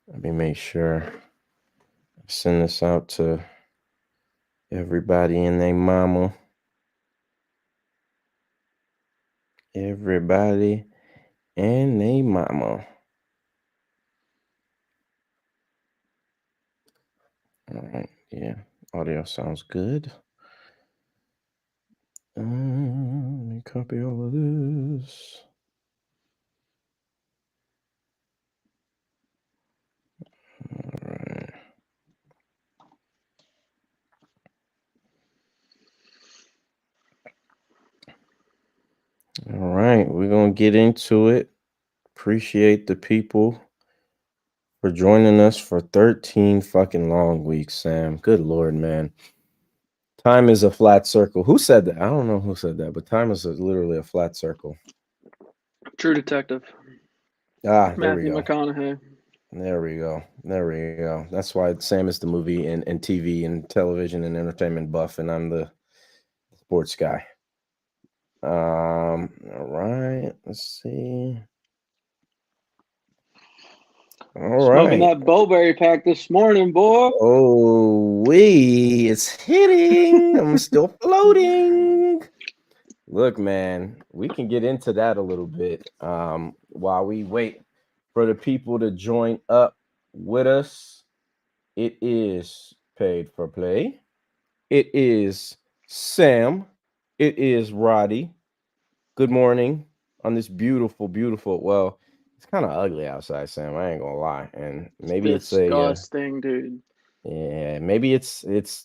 Let me make sure I send this out to everybody and their mama. Everybody and their mama. All right. Yeah. Audio sounds good. Let me copy all of this. All right. All right. We're going to get into it. Appreciate the people for joining us for 13 fucking long weeks, Sam. Good Lord, man. Time is a flat circle. Who said that? I don't know who said that, but time is literally a flat circle. True Detective. There we Matthew go. McConaughey. There we go. There we go. That's why Sam is the movie and TV and television and entertainment buff, and I'm the sports guy. All right. Let's see. All Smoking right. that Bowberry pack this morning, boy. Oh, it's hitting. I'm still floating. Look, man, we can get into that a little bit while we wait for the people to join up with us. It is paid for play. It is Sam. It is Roddy. Good morning on this beautiful, beautiful. Well, it's kind of ugly outside, Sam. I ain't gonna lie, and maybe it's a Disgusting, dude. yeah, maybe it's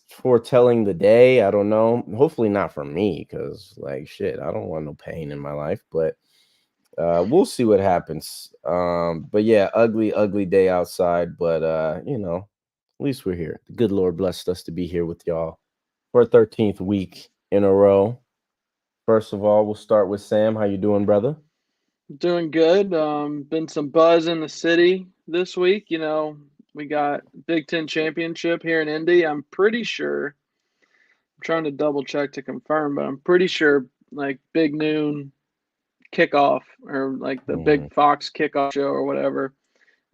foretelling the day. I don't know. Hopefully not for me, because like shit, I don't want no pain in my life. But we'll see what happens. But yeah, ugly, ugly day outside. But at least we're here. The good Lord blessed us to be here with y'all for a 13th week in a row. First of all, we'll start with Sam. How you doing, brother? Doing good. Been some buzz in the city this week. We got Big Ten championship here in Indy. I'm pretty sure. I'm trying to double check to confirm, but I'm pretty sure like Big Noon kickoff or like the Mm-hmm, Big Fox kickoff show or whatever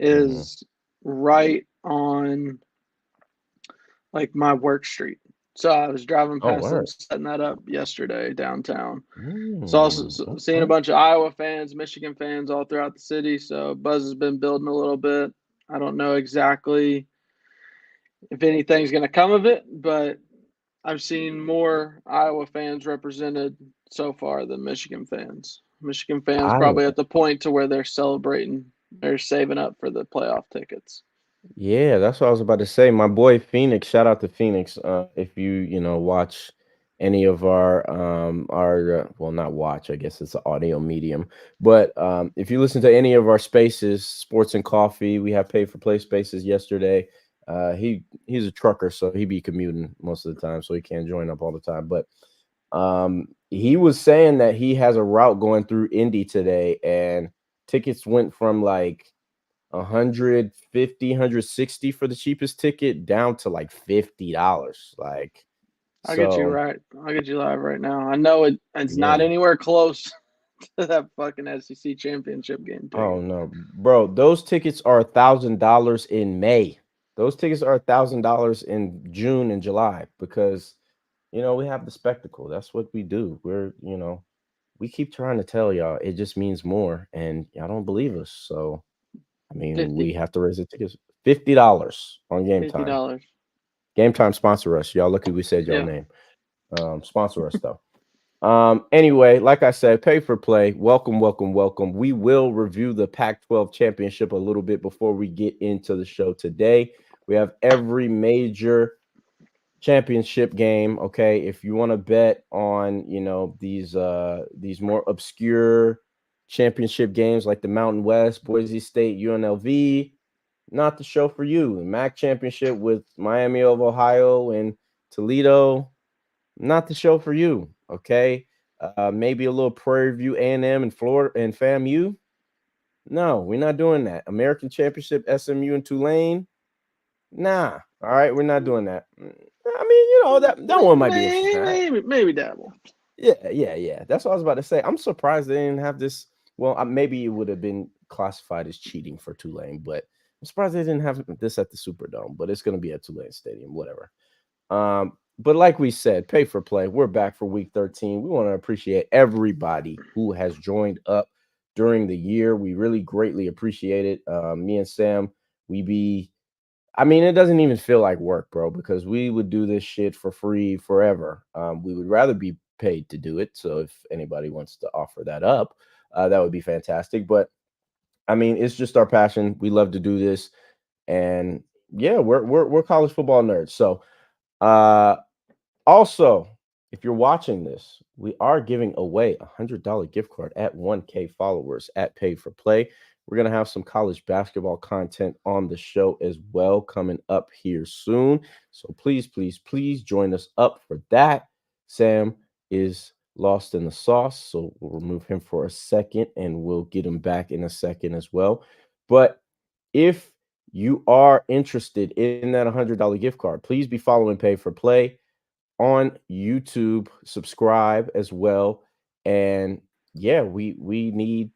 mm-hmm. is right on like my work street. So I was driving Oh, past them word. setting that up yesterday downtown. So also seeing a Okay. bunch of Iowa fans, Michigan fans all throughout the city. So buzz has been building a little bit. I don't know exactly if anything's going to come of it, but I've seen more Iowa fans represented so far than Michigan fans. Michigan fans probably Iowa. at the point to where they're celebrating, they're saving up for the playoff tickets. Yeah, that's what I was about to say. My boy Phoenix, shout out to Phoenix. If you watch any of our well, not watch, I guess it's an audio medium, but if you listen to any of our spaces, sports and coffee, we have paid for play spaces yesterday. He's a trucker, so he be commuting most of the time, so he can't join up all the time. But he was saying that he has a route going through Indy today, and tickets went from like 150, 160 for the cheapest ticket down to like $50. Like, I'll get you so right. I'll get you live right now. I know it's not yeah. anywhere close to that fucking SEC championship game Oh ticket. no, bro, those tickets are $1,000 in May. Those tickets are $1,000 in June and July because we have the spectacle. That's what we do. We keep trying to tell y'all it just means more, and y'all don't believe us. So I mean, 50. we have to raise the tickets. $50 on game time. $50. Game time sponsor us. Y'all lucky we said y'all Yeah. name. Sponsor us though. Anyway, like I said, pay for play. Welcome, welcome, welcome. We will review the Pac-12 championship a little bit before we get into the show today. We have every major championship game. Okay. If you want to bet on, these more obscure championship games like the Mountain West, Boise State, UNLV, not the show for you. MAC championship with Miami of Ohio and Toledo, not the show for you. Okay. Maybe a little Prairie View A&M and Florida and FAMU. No, we're not doing that. American Championship, SMU and Tulane. Nah. All right, we're not doing that. I mean, that one might be interesting. Maybe dabble. Yeah, yeah, yeah. That's what I was about to say. I'm surprised they didn't have this. Well, maybe it would have been classified as cheating for Tulane, but I'm surprised they didn't have this at the Superdome, but it's going to be at Tulane Stadium, whatever. But like we said, pay for play. We're back for week 13. We want to appreciate everybody who has joined up during the year. We really greatly appreciate it. Me and Sam, we be I mean, it doesn't even feel like work, bro, because we would do this shit for free forever. We would rather be paid to do it. So if anybody wants to offer that up, that would be fantastic. But I mean, it's just our passion. We love to do this, and yeah, we're college football nerds. So uh, also, if you're watching this, we are giving away $100 gift card at 1K followers at Pay for Play. We're going to have some college basketball content on the show as well coming up here soon. So please, please, please join us up for that. Sam is lost in the sauce, so we'll remove him for a second and we'll get him back in a second as well. But if you are interested in that $100 gift card, please be following Pay for Play on YouTube. Subscribe as well. And yeah, we need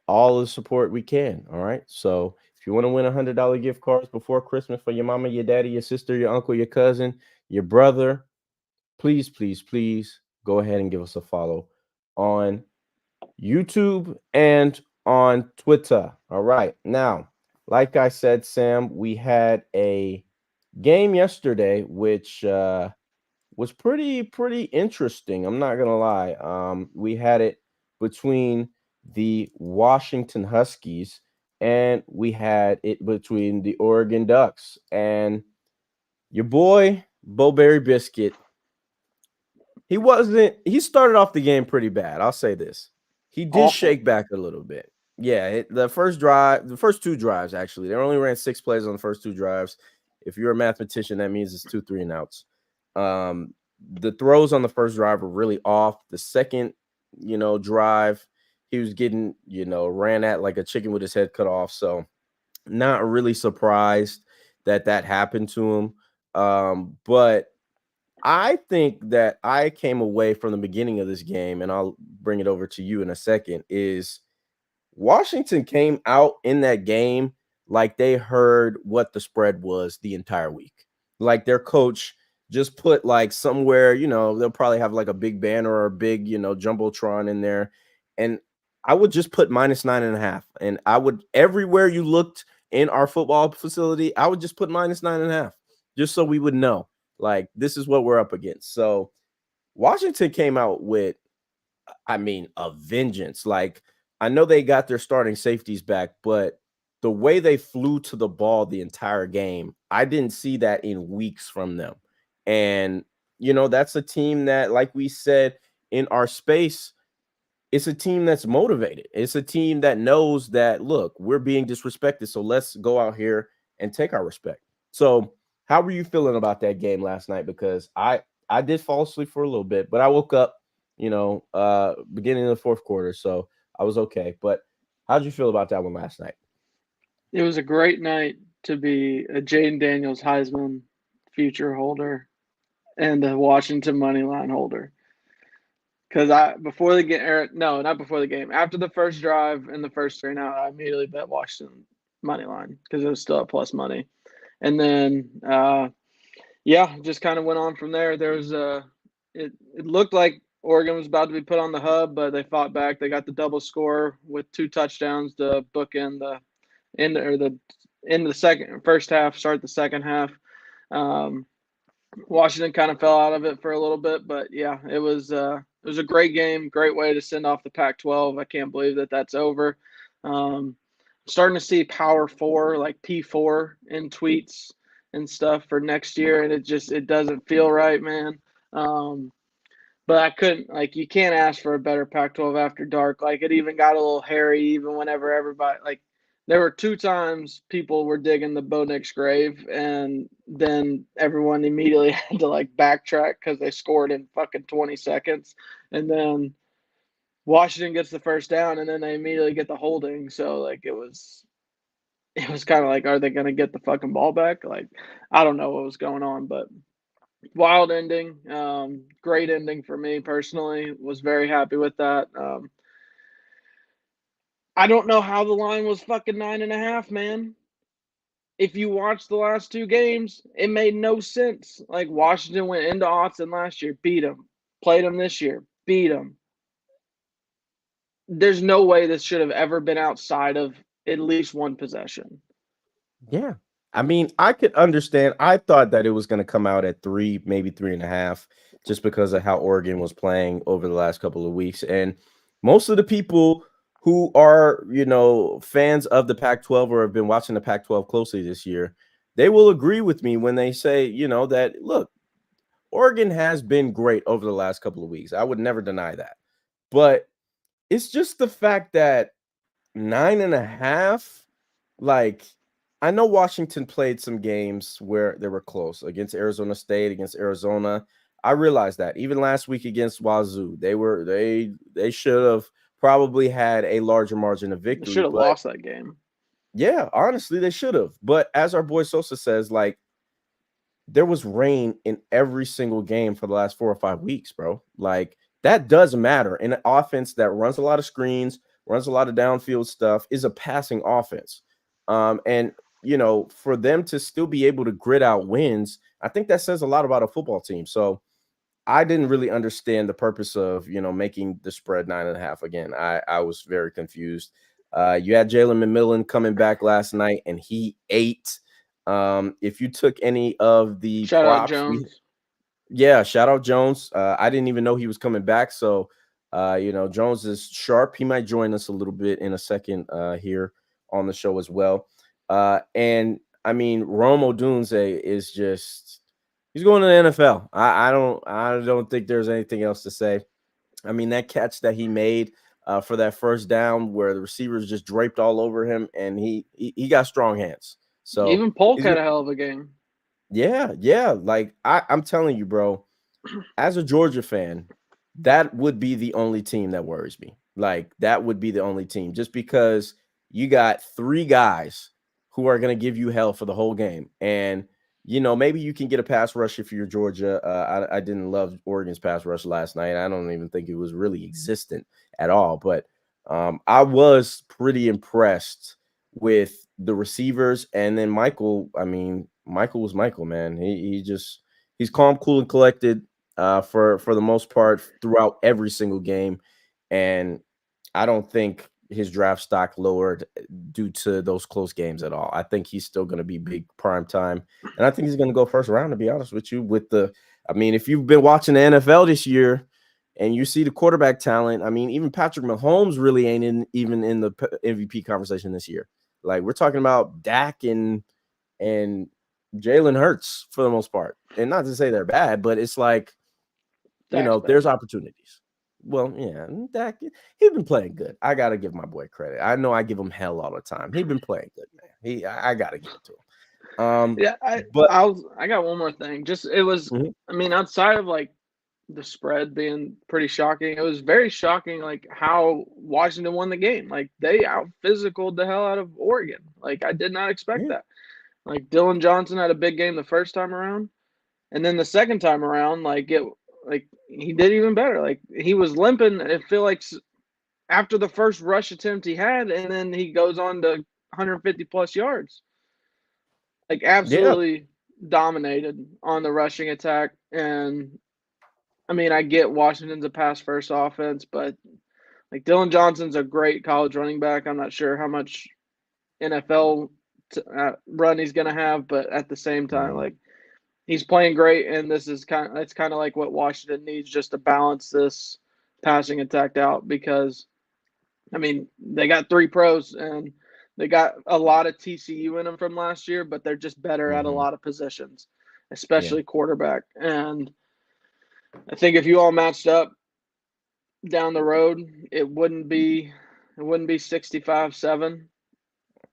all the support we can. All right. So if you want to win $100 gift cards before Christmas for your mama, your daddy, your sister, your uncle, your cousin, your brother, please, please, please go ahead and give us a follow on YouTube and on Twitter. All right. Now, like I said, Sam, we had a game yesterday, which was pretty interesting. I'm not gonna lie. We had it between the Washington Huskies and we had it between the Oregon Ducks. And your boy Bo Berry Biscuit, he started off the game pretty bad. I'll say this. He did Awful. shake back a little bit. Yeah, the first two drives actually, they only ran 6 plays on the first two drives. If you're a mathematician, that means it's 2, 3 and outs. The throws on the first drive were really off. The second, drive, he was getting, ran at like a chicken with his head cut off. So not really surprised that that happened to him. But I think that I came away from the beginning of this game, and I'll bring it over to you in a second, is Washington came out in that game like they heard what the spread was the entire week. Like their coach just put like somewhere, they'll probably have like a big banner or a big, jumbotron in there. And I would just put -9.5. And I would everywhere you looked in our football facility, I would just put -9.5, just so we would know like this is what we're up against. So Washington came out with, I mean, a vengeance. Like, I know they got their starting safeties back, but the way they flew to the ball the entire game, I didn't see that in weeks from them. And, that's a team that, like we said in our space, it's a team that's motivated. It's a team that knows that, look, we're being disrespected. So let's go out here and take our respect. So, how were you feeling about that game last night? Because I did fall asleep for a little bit, but I woke up, beginning of the fourth quarter. So I was okay. But how'd you feel about that one last night? It was a great night to be a Jaden Daniels Heisman future holder and a Washington money line holder. Because before the game, no, not before the game, after the first drive and the first 3 and out, I immediately bet Washington money line because it was still at plus money. And then, yeah, just kind of went on from there. There was it looked like Oregon was about to be put on the hub, but they fought back. They got the double score with 2 touchdowns to bookend the end of the first half, start the second half. Um, Washington kind of fell out of it for a little bit, but yeah, it was a great game, great way to send off the Pac-12. I can't believe that that's over. Starting to see Power Four, like P4, in tweets and stuff for next year, and it doesn't feel right, man. But I couldn't, like, you can't ask for a better Pac-12 after dark. Like, it even got a little hairy, even whenever everybody, like, there were 2 times people were digging the Bo Nix grave, and then everyone immediately had to, like, backtrack because they scored in fucking 20 seconds. And then Washington gets the first down, and then they immediately get the holding. So, like, it was kind of like, are they going to get the fucking ball back? Like, I don't know what was going on, but wild ending. Great ending for me personally. Was very happy with that. I don't know how the line was fucking 9.5, man. if you watch the last two games, it made no sense. Like Washington went into Austin last year, beat them, played them this year, beat them. There's no way this should have ever been outside of at least one possession. Yeah. I mean, I could understand. I thought that it was going to come out at 3, maybe 3.5, just because of how Oregon was playing over the last couple of weeks. And most of the people who are, fans of the Pac-12 or have been watching the Pac-12 closely this year, they will agree with me when they say, that look, Oregon has been great over the last couple of weeks. I would never deny that. But it's just the fact that 9.5, like, I know Washington played some games where they were close against Arizona State, against Arizona. I realize that. Even last week against Wazoo, they should have probably had a larger margin of They should victory. have But lost that game. yeah, honestly, they should have. But as our boy Sosa says, like, there was rain in every single game for the last 4 or 5 weeks, bro. Like, that does matter. In an offense that runs a lot of screens, runs a lot of downfield stuff, is a passing offense. And for them to still be able to grit out wins, I think that says a lot about a football team. So I didn't really understand the purpose of making the spread 9.5 again. I was very confused. You had Jalen McMillan coming back last night, and he ate. If you took any of the Shout out props, Jones. shout out Jones. I didn't even know he was coming back. So, Jones is sharp. He might join us a little bit in a second here on the show as well. And I mean, Rome Odunze is just he's going to the NFL. I don't think there's anything else to say. I mean, that catch that he made for that first down where the receivers just draped all over him, and he got strong hands. So Even Polk he's had gonna, a hell of a game. yeah. Like I'm telling you, bro, as a Georgia fan, that would be the only team that worries me. Like, that would be the only team, just because you got 3 guys who are going to give you hell for the whole game. And, maybe you can get a pass rush if you're Georgia. I didn't love Oregon's pass rush last night. I don't even think it was really existent at all. But I was pretty impressed with the receivers. And then Michael, I mean, Michael was Michael, man. He's calm, cool, and collected for the most part throughout every single game. And I don't think his draft stock lowered due to those close games at all. I think he's still going to be big prime time. And I think he's going to go first round, to be honest with you. I mean, if you've been watching the NFL this year and you see the quarterback talent, I mean, even Patrick Mahomes really ain't even in the MVP conversation this year. Like, we're talking about Dak and Jalen Hurts for the most part. And not to say they're bad, but it's like, Dak's there's bad. opportunities. Well, yeah, Dak, he's been playing good. I gotta give my boy credit. I know I give him hell all the time. He's been playing good, man. I gotta give it to him. Yeah, I But I got one more thing. Just it was mhm, I mean, outside of like the spread being pretty shocking, it was very shocking like how Washington won the game. Like they out physicaled the hell out of Oregon. Like I did not expect yeah, that. Like Dylan Johnson had a big game the first time around, and then the second time around, like he did even better. Like he was limping. I feel like after the first rush attempt he had, and then he goes on to 150 plus yards. Like yeah, absolutely dominated on the rushing attack. And I mean, I get Washington's a pass first offense, but like Dylan Johnson's a great college running back. I'm not sure how much NFL run he's going to have, but at the same time, mhm, like he's playing great, and it's kind of like what Washington needs just to balance this passing attack out because I mean they got 3 pros and they got a lot of TCU in them from last year, but they're just better at a mhm, lot of positions, yeah, especially quarterback. And I think if you all matched up down the road, it wouldn't be 65-7,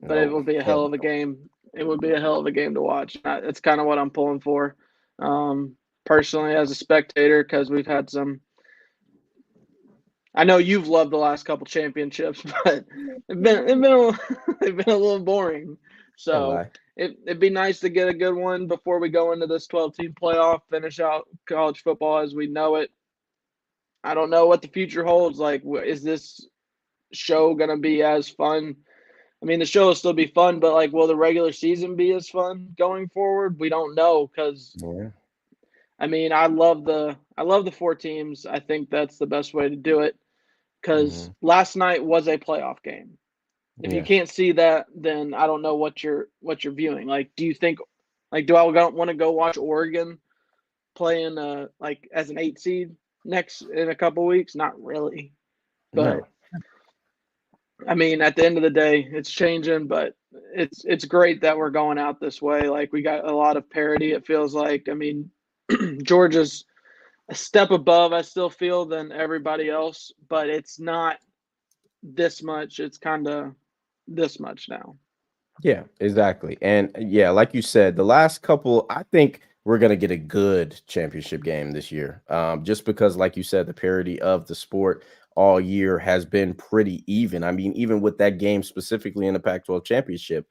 but it no, would be a hell hell of a game. It would be a hell of a game to watch. That's kind of what I'm pulling for, personally as a spectator, because we've had some. I know you've loved the last couple championships, but they've been a little boring. can't So lie. it'd be nice to get a good one before we go into this 12-team playoff, finish out college football as we know it. I don't know what the future holds. Like, is this show gonna be as fun I mean, the show will still be fun, but like, will the regular season be as fun going forward? We don't know because Yeah. I mean, I love the four teams. I think that's the best way to do it because Hmm. last night was a playoff game. If you Yes. can't see that, then I don't know what you're viewing. Like, do you think like do I want to go watch Oregon playing like as an 8 seed next in a couple weeks? Not really. But No. I mean, at the end of the day, it's changing, but it's great that we're going out this way. Like we got a lot of parity, it feels like. I mean, Georgia's a step above, I still feel, than everybody else, but it's not this much. It's kind of this much now. Yeah, exactly. And yeah, like you said, the last couple, I think we're gonna get a good championship game this year. Just because, like you said, the parity of the sport all year has been pretty even. I mean, even with that game specifically in the Pac-12 championship,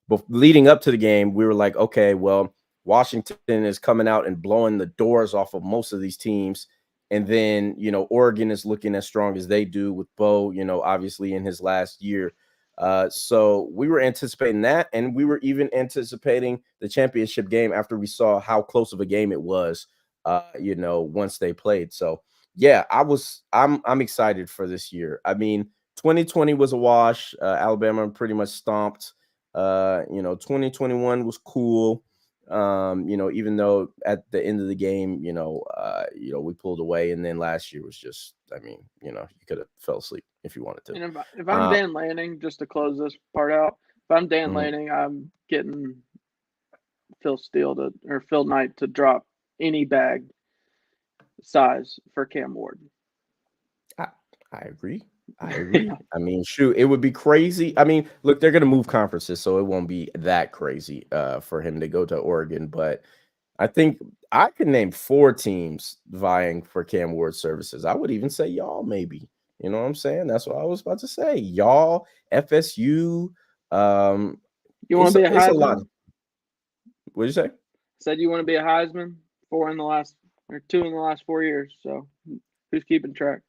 but leading up to the game, we were like, okay, well, Washington is coming out and blowing the doors off of most of these teams. And then, Oregon is looking as strong as they do with Bo, obviously in his last year. So we were anticipating that. And we were even anticipating the championship game after we saw how close of a game it was, once they played. So, yeah, I'm excited for this year. I mean, 2020 was a wash. Alabama pretty much stomped. 2021 was cool. Even though at the end of the game, we pulled away, and then last year was just, I mean, you could have fell asleep if you wanted to. And if I'm Uh, Dan Lanning, just to close this part out, if I'm Dan mhm. Lanning, I'm getting Phil Knight to drop any bag size for Cam Ward. I, I agree. I agree. I mean, shoot, it would be crazy. I mean, look, they're gonna move conferences, so it won't be that crazy for him to go to Oregon. But I think I could name 4 teams vying for Cam Ward services. I would even say y'all, maybe. You know what I'm saying? That's what I was about to say. Y'all, FSU. Um, You want it's to be a it's a lot. Heisman? What'd you say? Said you want to be a Heisman? Four in the last or two in the last 4 years. So who's keeping track?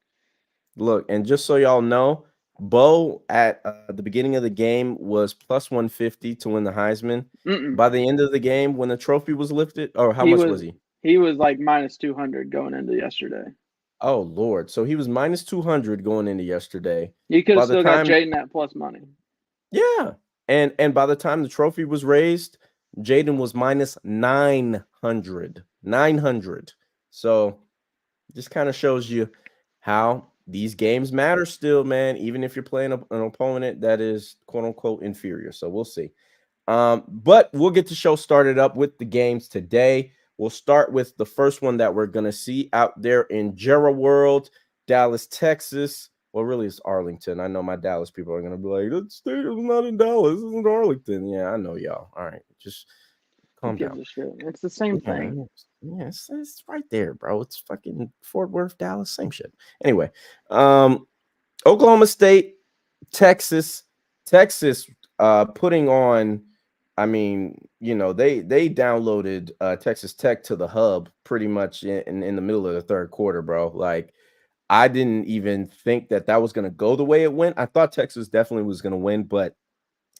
Look, and just so y'all know, Bo at the beginning of the game was plus 150 to win the Heisman. Mm-mm. By the end of the game, when the trophy was lifted, or how He much was was he? he was like minus 200 going into yesterday. Oh Lord! So he was minus 200 going into yesterday. You could have By the still got time, Jaden at plus money. yeah, and by the time the trophy was raised, Jaden was minus 900. 900. So just kind of shows you how these games matter still, man, even if you're playing an opponent that is quote unquote inferior. So we'll see. But we'll get the show started up with the games today. We'll start with the first one that we're going to see out there in Jera World, Dallas, Texas. Well, really, it's Arlington. I know my Dallas people are going to be like, the stadium's not in Dallas. It's in Arlington. Yeah, I know y'all. All right. Just Who calm down. gives a shit? It's the same Yeah, thing. it's right there, bro. It's fucking Fort Worth, Dallas, same shit. Anyway, Oklahoma State, Texas, Texas, putting on. I mean, they downloaded Texas Tech to the hub pretty much in the middle of the third quarter, bro. Like, I didn't even think that was going to go the way it went. I thought Texas definitely was going to win, but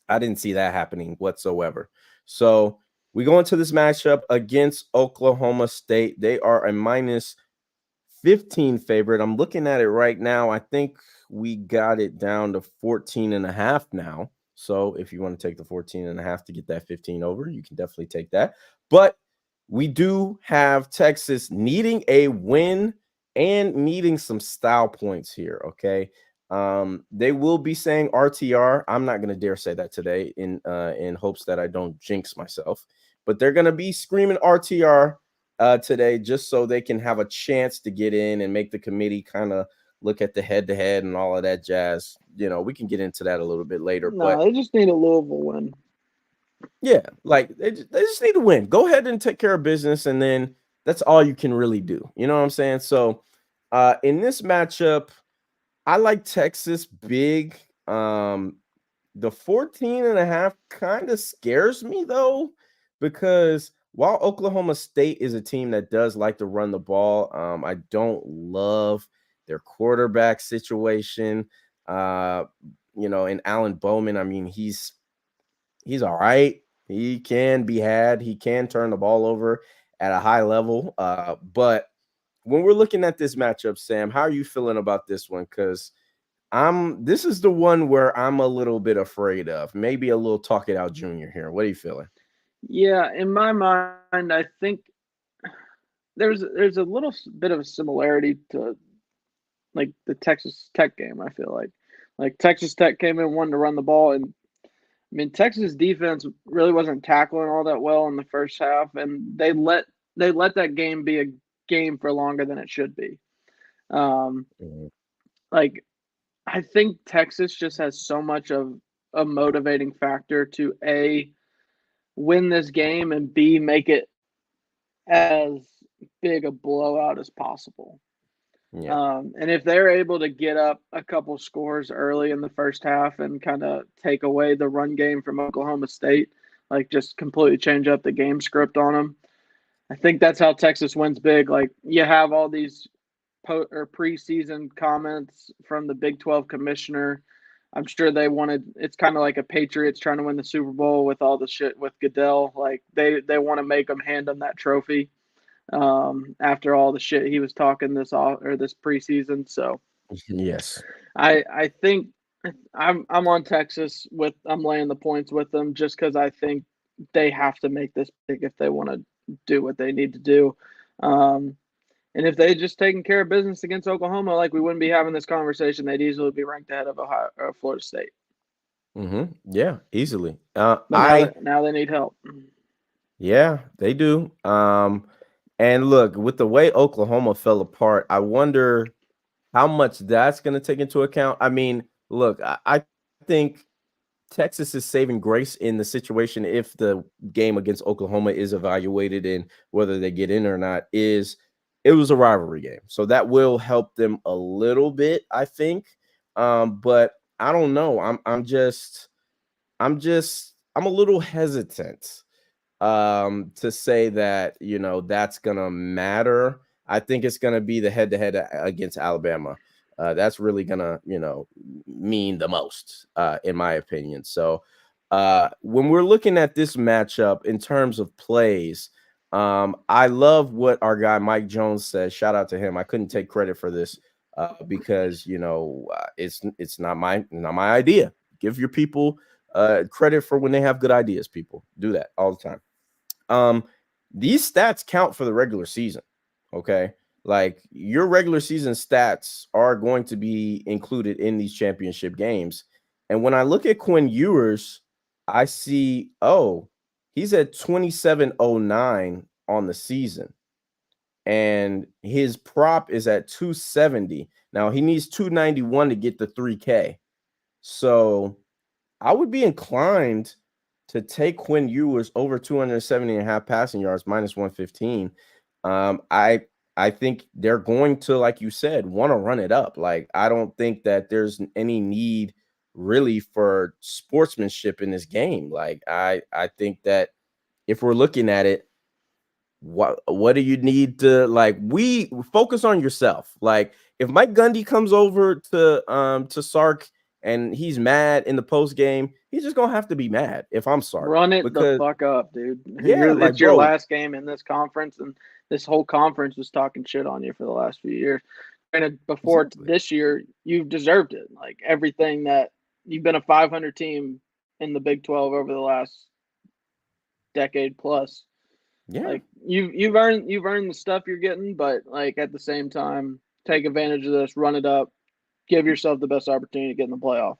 I didn't see that happening whatsoever. So we go into this matchup against Oklahoma State. They are a minus 15 favorite. I'm looking at it right now. I think we got it down to 14 and a half now. So if you want to take the 14 and a half to get that 15 over, you can definitely take that. But we do have Texas needing a win and needing some style points here. Okay. They will be saying RTR. I'm not gonna dare say that today in hopes that I don't jinx myself, but they're gonna be screaming RTR today just so they can have a chance to get in and make the committee kind of look at the head to head and all of that jazz. We can get into that a little bit later, No, but they just need a Louisville win. yeah, like they just need to win. Go ahead and take care of business, and then that's all you can really do. You know what I'm saying? So, in this matchup, I like Texas big. The 14 and a half kind of scares me though, because while Oklahoma State is a team that does like to run the ball, I don't love their quarterback situation. Uh, and Alan Bowman, I mean, he's all right. He can be had. He can turn the ball over at a high level. But when we're looking at this matchup, Sam, how are you feeling about this one? Because this is the one where I'm a little bit afraid of. Maybe a little talk it out junior here. What are you feeling? Yeah, in my mind, I think there's a little bit of a similarity to like the Texas Tech game. I feel like Texas Tech came in wanting to run the ball, and I mean Texas defense really wasn't tackling all that well in the first half, and they let that game be a game for longer than it should be. Um, Mhm. like I think Texas just has so much of a motivating factor to A, win this game, and B, make it as big a blowout as possible. Yeah. And if they're able to get up a couple scores early in the first half and kind of take away the run game from Oklahoma State, like just completely change up the game script on them, I think that's how Texas wins big. Like you have all these preseason comments from the Big 12 commissioner. I'm sure they wanted. It's kind of like a Patriots trying to win the Super Bowl with all the shit with Goodell. Like they want to make them hand them that trophy after all the shit he was talking this preseason. So Yes. I think I'm on Texas with I'm laying the points with them just because I think they have to make this big if they want to do what they need to do. Um, and if they had just taken care of business against Oklahoma, like we wouldn't be having this conversation. They'd easily be ranked ahead of Ohio or Florida State. Yeah, easily. But now they need help. Yeah, they do. And look, with the way Oklahoma fell apart, I wonder how much that's going to take into account. I mean, look, I think Texas is saving grace in the situation if the game against Oklahoma is evaluated and whether they get in or not is it was a rivalry game. So that will help them a little bit, I think. But I don't know. I'm a little hesitant to say that that's gonna matter. I think it's gonna be the head-to-head against Alabama. That's really gonna mean the most in my opinion. So when we're looking at this matchup in terms of plays, I love what our guy Mike Jones says. Shout out to him. I couldn't take credit for this because it's not my idea. Give your people credit for when they have good ideas. People do that all the time. um these stats count for the regular season. Okay, like your regular season stats are going to be included in these championship games. And when I look at Quinn Ewers, I see, oh, he's at 2709 on the season, and his prop is at 270. Now he needs 291 to get the 3K. So I would be inclined to take Quinn Ewers over 270 and a half passing yards minus 115. I think they're going to, like you said, want to run it up. Like, I don't think that there's any need really for sportsmanship in this game. Like, I think that if we're looking at it, what do you need to, like, we focus on yourself. Like, if Mike Gundy comes over to Sark and he's mad in the post game, he's just gonna have to be mad if I'm Sark. Run it the Because fuck up, dude. yeah, like, It's your bro, last game in this conference, and this whole conference was talking shit on you for the last few years. Granted, before exactly. this year, you've deserved it. Like everything that you've been a 500 team in the Big 12 over the last decade plus. Yeah. Like you've earned the stuff you're getting, but like at the same time, take advantage of this, run it up, give yourself the best opportunity to get in the playoff.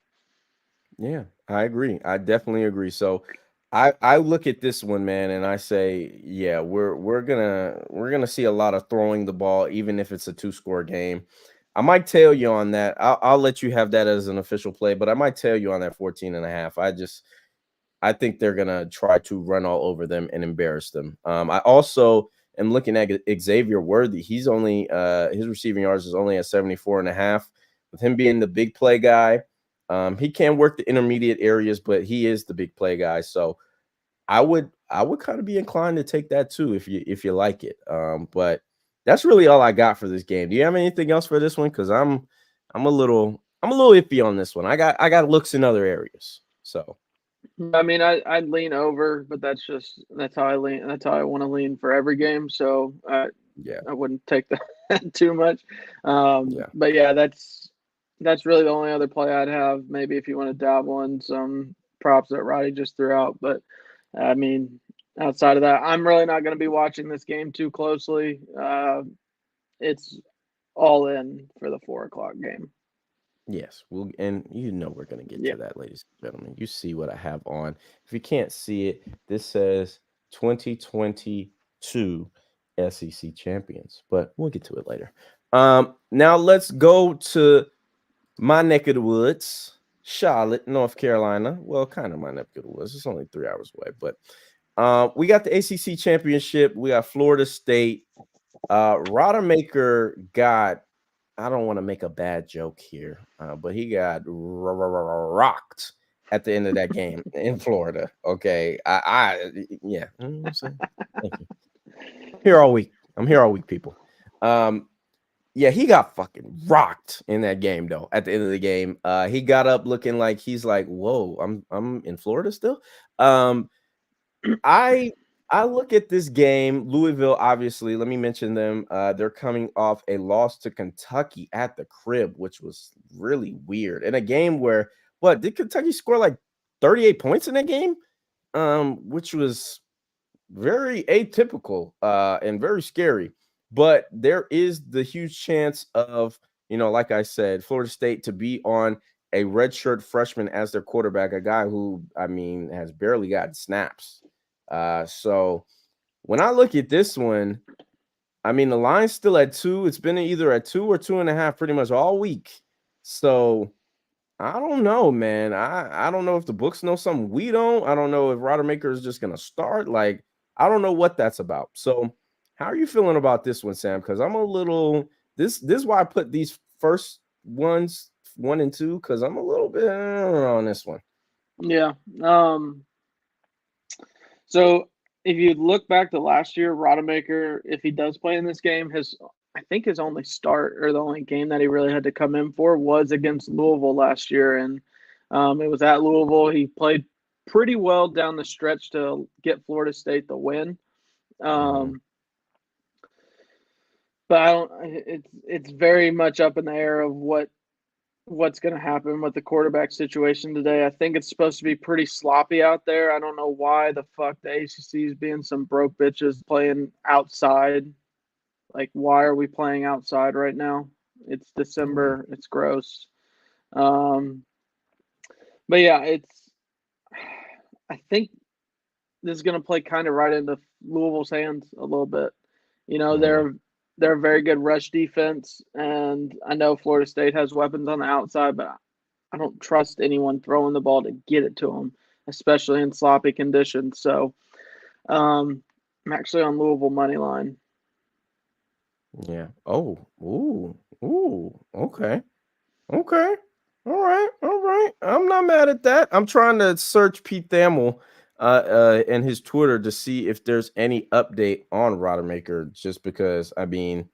Yeah, I agree. I definitely agree. So I look at this one, man, and I say, yeah, we're gonna see a lot of throwing the ball, even if it's a two-score game. I might tail you on that. I'll let you have that as an official play, but I might tail you on that 14 and a half. I think they're gonna try to run all over them and embarrass them. I also am looking at Xavier Worthy. He's only his receiving yards is only at 74 and a half. With him being the big play guy, he can work the intermediate areas, but he is the big play guy. So I would kind of be inclined to take that too if you like it. But that's really all I got for this game. Do you have anything else for this one? Because I'm I'm a little iffy on this one. I got looks in other areas. So I mean, I'd lean over, but that's how I lean. That's how I want to lean for every game. So yeah, I wouldn't take that too much. yeah. But yeah, that's really the only other play I'd have. Maybe if you want to dabble in some props that Roddy just threw out. But I mean, outside of that, I'm really not going to be watching this game too closely. It's all in for the 4 o'clock game. Yes, we'll, and we're gonna get Yeah. to that, ladies and gentlemen. You see what I have on. If you can't see it, this says 2022 SEC champions, but we'll get to it later. Now let's go to my neck of the woods, Charlotte, North Carolina. Well, kind of my neck of the woods. It's only 3 hours away, but we got the ACC championship. We got Florida State. Rodemaker got, I don't want to make a bad joke here, but he got rocked at the end of that game in Florida. Okay, yeah. You know what I'm saying? Thank you. I'm here all week. I'm here all week, people. Yeah, he got fucking rocked in that game though. At the end of the game, he got up looking like he's like, "Whoa, I'm in Florida still." I look at this game, Louisville, obviously, let me mention them. They're coming off a loss to Kentucky at the crib, which was really weird. In a game where, what, did Kentucky score like 38 points in that game? Which was very atypical and very scary. But there is the huge chance of, like I said, Florida State to be on a redshirt freshman as their quarterback, a guy who, I mean, has barely gotten snaps. So when I look at this one, I mean, the line's still at 2. It's been either at 2 or 2.5 pretty much all week. So I don't know, man. I don't know if the books know something we don't. I don't know if Rodemaker is just gonna start. Like, I don't know what that's about. So how are you feeling about this one, Sam? Because I'm a little this is why I put these first ones 1 and 2, because I'm a little bit on this one. Yeah. So if you look back to last year, Rodemaker, if he does play in this game, I think his only start or the only game that he really had to come in for was against Louisville last year, and it was at Louisville. He played pretty well down the stretch to get Florida State the win. But I don't. It's very much up in the air of what's going to happen with the quarterback situation today. I think it's supposed to be pretty sloppy out there. I don't know why the fuck the ACC is being some broke bitches playing outside. Like, why are we playing outside right now? It's December. It's gross. But yeah, I think this is going to play kind of right into Louisville's hands a little bit. They're a very good rush defense, and I know Florida State has weapons on the outside, but I don't trust anyone throwing the ball to get it to them, especially in sloppy conditions. So I'm actually on Louisville money line. Yeah. Oh. Ooh. Ooh. Okay. Okay. All right. All right. I'm not mad at that. I'm trying to search Pete Thamel and his Twitter to see if there's any update on Rodemaker, just because, I mean,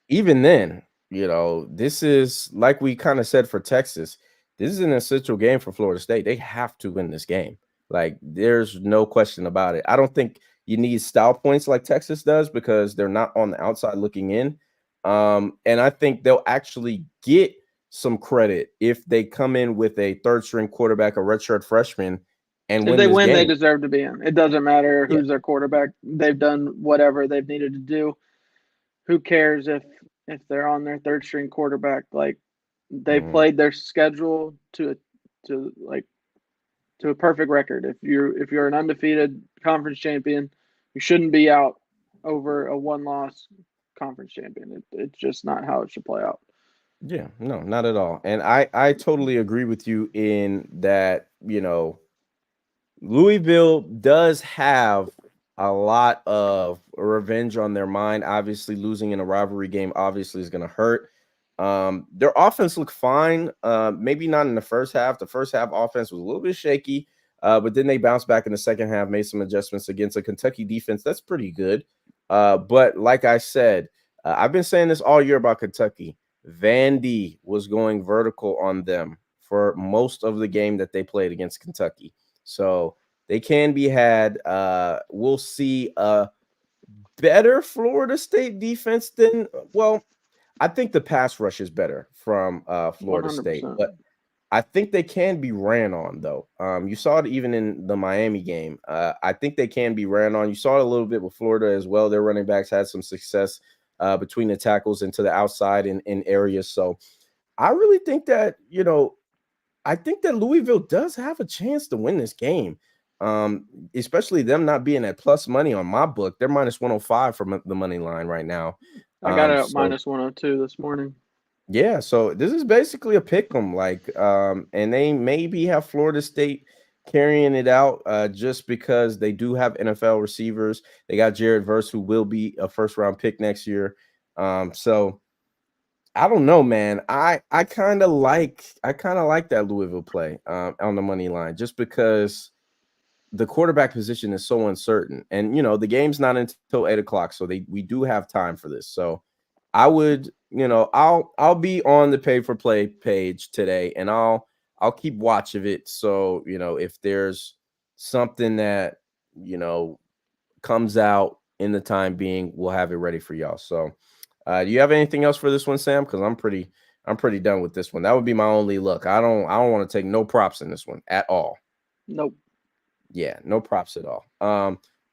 even then, this is like we kind of said for Texas. This is an essential game for Florida State. They have to win this game. Like, there's no question about it. I don't think you need style points like Texas does, because they're not on the outside looking in. And I think they'll actually get some credit if they come in with a third string quarterback, a redshirt freshman, and If win they this win, they game. deserve to be in. It doesn't matter Yeah. who's their quarterback. They've done whatever they've needed to do. Who cares if they're on their third string quarterback? Like, they played their schedule to a perfect record. If you're an undefeated conference champion, you shouldn't be out over a one-loss conference champion. It's just not how it should play out. Yeah, no, not at all. And I totally agree with you in that, Louisville does have a lot of revenge on their mind. Obviously, losing in a rivalry game obviously is going to hurt. Their offense looked fine. Maybe not in the first half. The first half offense was a little bit shaky, but then they bounced back in the second half, made some adjustments against a Kentucky defense that's pretty good. But like I said, I've been saying this all year about Kentucky. Vandy was going vertical on them for most of the game that they played against Kentucky. So they can be had. We'll see a better Florida State defense than, well, I think the pass rush is better from Florida State, 100%. but I think they can be ran on though. You saw it even in the Miami game. I think they can be ran on. You saw it a little bit with Florida as well. Their running backs had some success between the tackles and to the outside in areas. So I really think that, I think that Louisville does have a chance to win this game. Especially them not being at plus money on my book. They're minus 105 from the money line right now. I got it at So minus 102 this morning. yeah, so this is basically a pick 'em, like, and they maybe have Florida State carrying it out, just because they do have NFL receivers. They got Jared Verse, who will be a first round pick next year. So I don't know, man. I kind of like that Louisville play on the money line, just because the quarterback position is so uncertain, and the game's not until 8 o'clock, so we do have time for this. So I would, I'll be on the pay for play page today, and I'll keep watch of it. So if there's something that you know comes out in the time being, we'll have it ready for y'all. So do you have anything else for this one, Sam? Because I'm pretty done with this one. That would be my only look. I don't want to take no props in this one at all. Nope. Yeah, no props at all.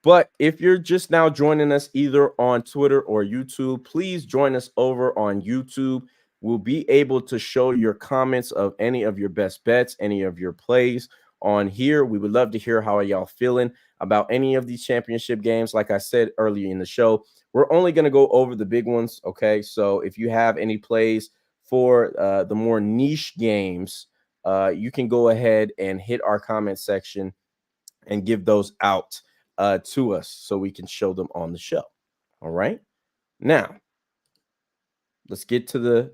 But if you're just now joining us either on Twitter or YouTube, please join us over on YouTube. We'll be able to show your comments of any of your best bets, any of your plays on here. We would love to hear how are y'all feeling about any of these championship games. Like I said earlier in the show, we're only going to go over the big ones. Okay, so if you have any plays for the more niche games, you can go ahead and hit our comment section and give those out to us so we can show them on the show. All right. Now, let's get to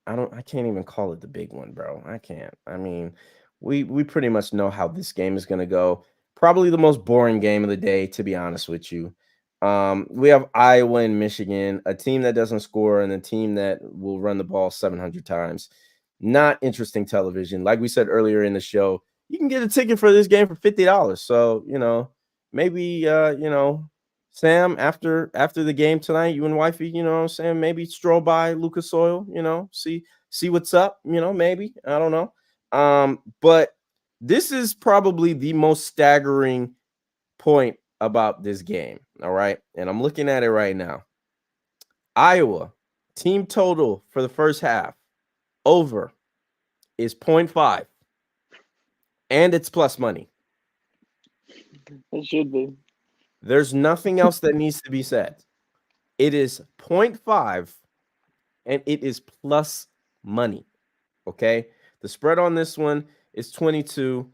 I can't even call it the big one, bro. I can't. I mean, we pretty much know how this game is going to go. Probably the most boring game of the day, to be honest with you. We have Iowa and Michigan, a team that doesn't score and a team that will run the ball 700 times. Not interesting television. Like we said earlier in the show, you can get a ticket for this game for $50. So, maybe Sam, after the game tonight, you and wifey, Sam, maybe stroll by Lucas Oil, see what's up, maybe. I don't know. But this is probably the most staggering point about this game. All right. And I'm looking at it right now. Iowa team total for the first half over is 0.5, and it's plus money. It should be. There's nothing else that needs to be said. It is 0.5, and it is plus money. Okay. The spread on this one is 22.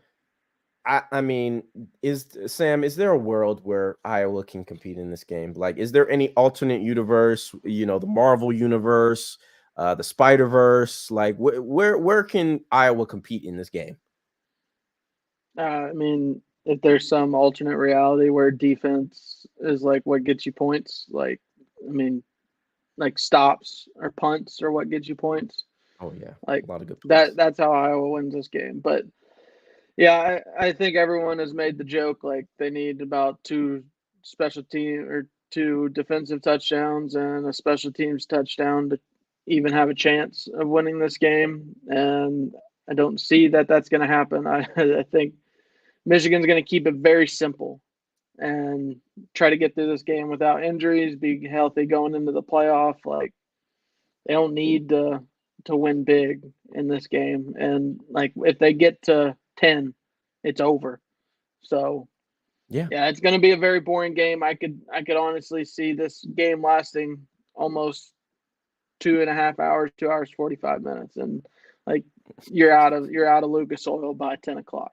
I mean, is there a world where Iowa can compete in this game? Like, is there any alternate universe, the Marvel universe, the Spider-Verse? Like, where can Iowa compete in this game? I mean, if there's some alternate reality where defense is like what gets you points, like, I mean, like stops or punts or what gets you points. Oh yeah, Like a lot of good that. That's how Iowa wins this game. But yeah, I think everyone has made the joke like they need about two special team or two defensive touchdowns and a special teams touchdown to even have a chance of winning this game. And I don't see that that's going to happen. I think Michigan's going to keep it very simple and try to get through this game without injuries, be healthy going into the playoff. Like they don't need to win big in this game, and like if they get to 10, it's over. So yeah. it's going to be a very boring game. I could honestly see this game lasting almost 2.5 hours, 2 hours 45 minutes, and like you're out of Lucas Oil by 10 o'clock.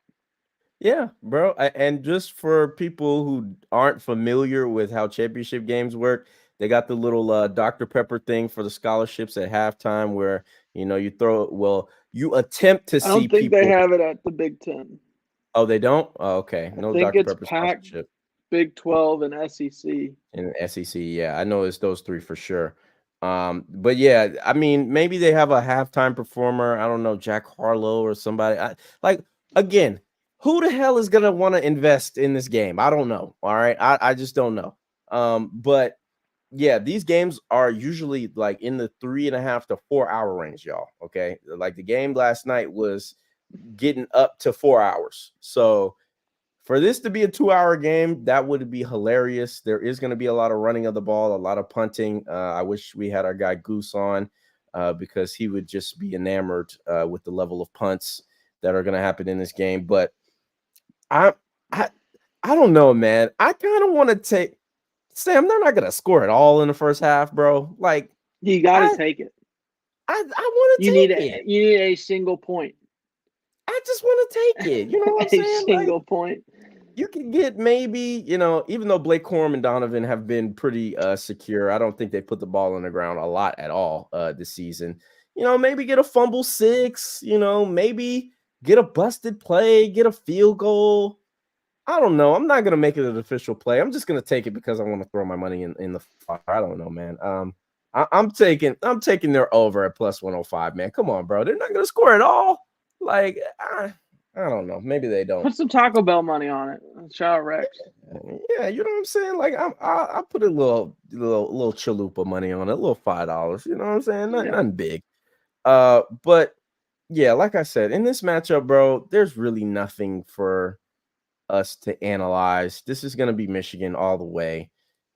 Yeah, bro. And just for people who aren't familiar with how championship games work, they got the little Dr. Pepper thing for the scholarships at halftime where, you attempt to I see don't think they people. have it at the Big Ten. Oh, they don't? Oh, okay. I No think Dr. it's Pepper Pac, sponsorship Big 12, and SEC. in SEC. Yeah, I know it's those three for sure. But yeah, I mean, maybe they have a halftime performer. I don't know, Jack Harlow or somebody. Again, who the hell is gonna want to invest in this game? I don't know. All right, I just don't know. But yeah, these games are usually like in the 3.5 to 4 hour range, y'all. Okay, like the game last night was getting up to 4 hours. So for this to be a 2 hour game, that would be hilarious. There is going to be a lot of running of the ball, a lot of punting. I wish we had our guy Goose on because he would just be enamored with the level of punts that are going to happen in this game. But I, I, I don't know, man. I kind of want to take Sam. They're not going to score it all in the first half, bro. Like You got to I, take it. I want to You need take it. you need a single point. I just want to take it. You know what I'm A saying? single Like, point. you can get maybe, even though Blake Corum and Donovan have been pretty secure, I don't think they put the ball on the ground a lot at all this season. Maybe get a fumble 6, maybe get a busted play, get a field goal. I don't know. I'm not gonna make it an official play. I'm just gonna take it because I want to throw my money in the fire. I don't know, man. I'm taking their over at plus 105, man. Come on, bro. They're not gonna score at all. Like I don't know. Maybe they don't. Put some Taco Bell money on it. Shout out Rex. Yeah, you know what I'm saying? Like I put a little chalupa money on it, a little $5. You know what I'm saying? Nothing big. But yeah, like I said, in this matchup, bro, there's really nothing for us to analyze. This is gonna be Michigan all the way.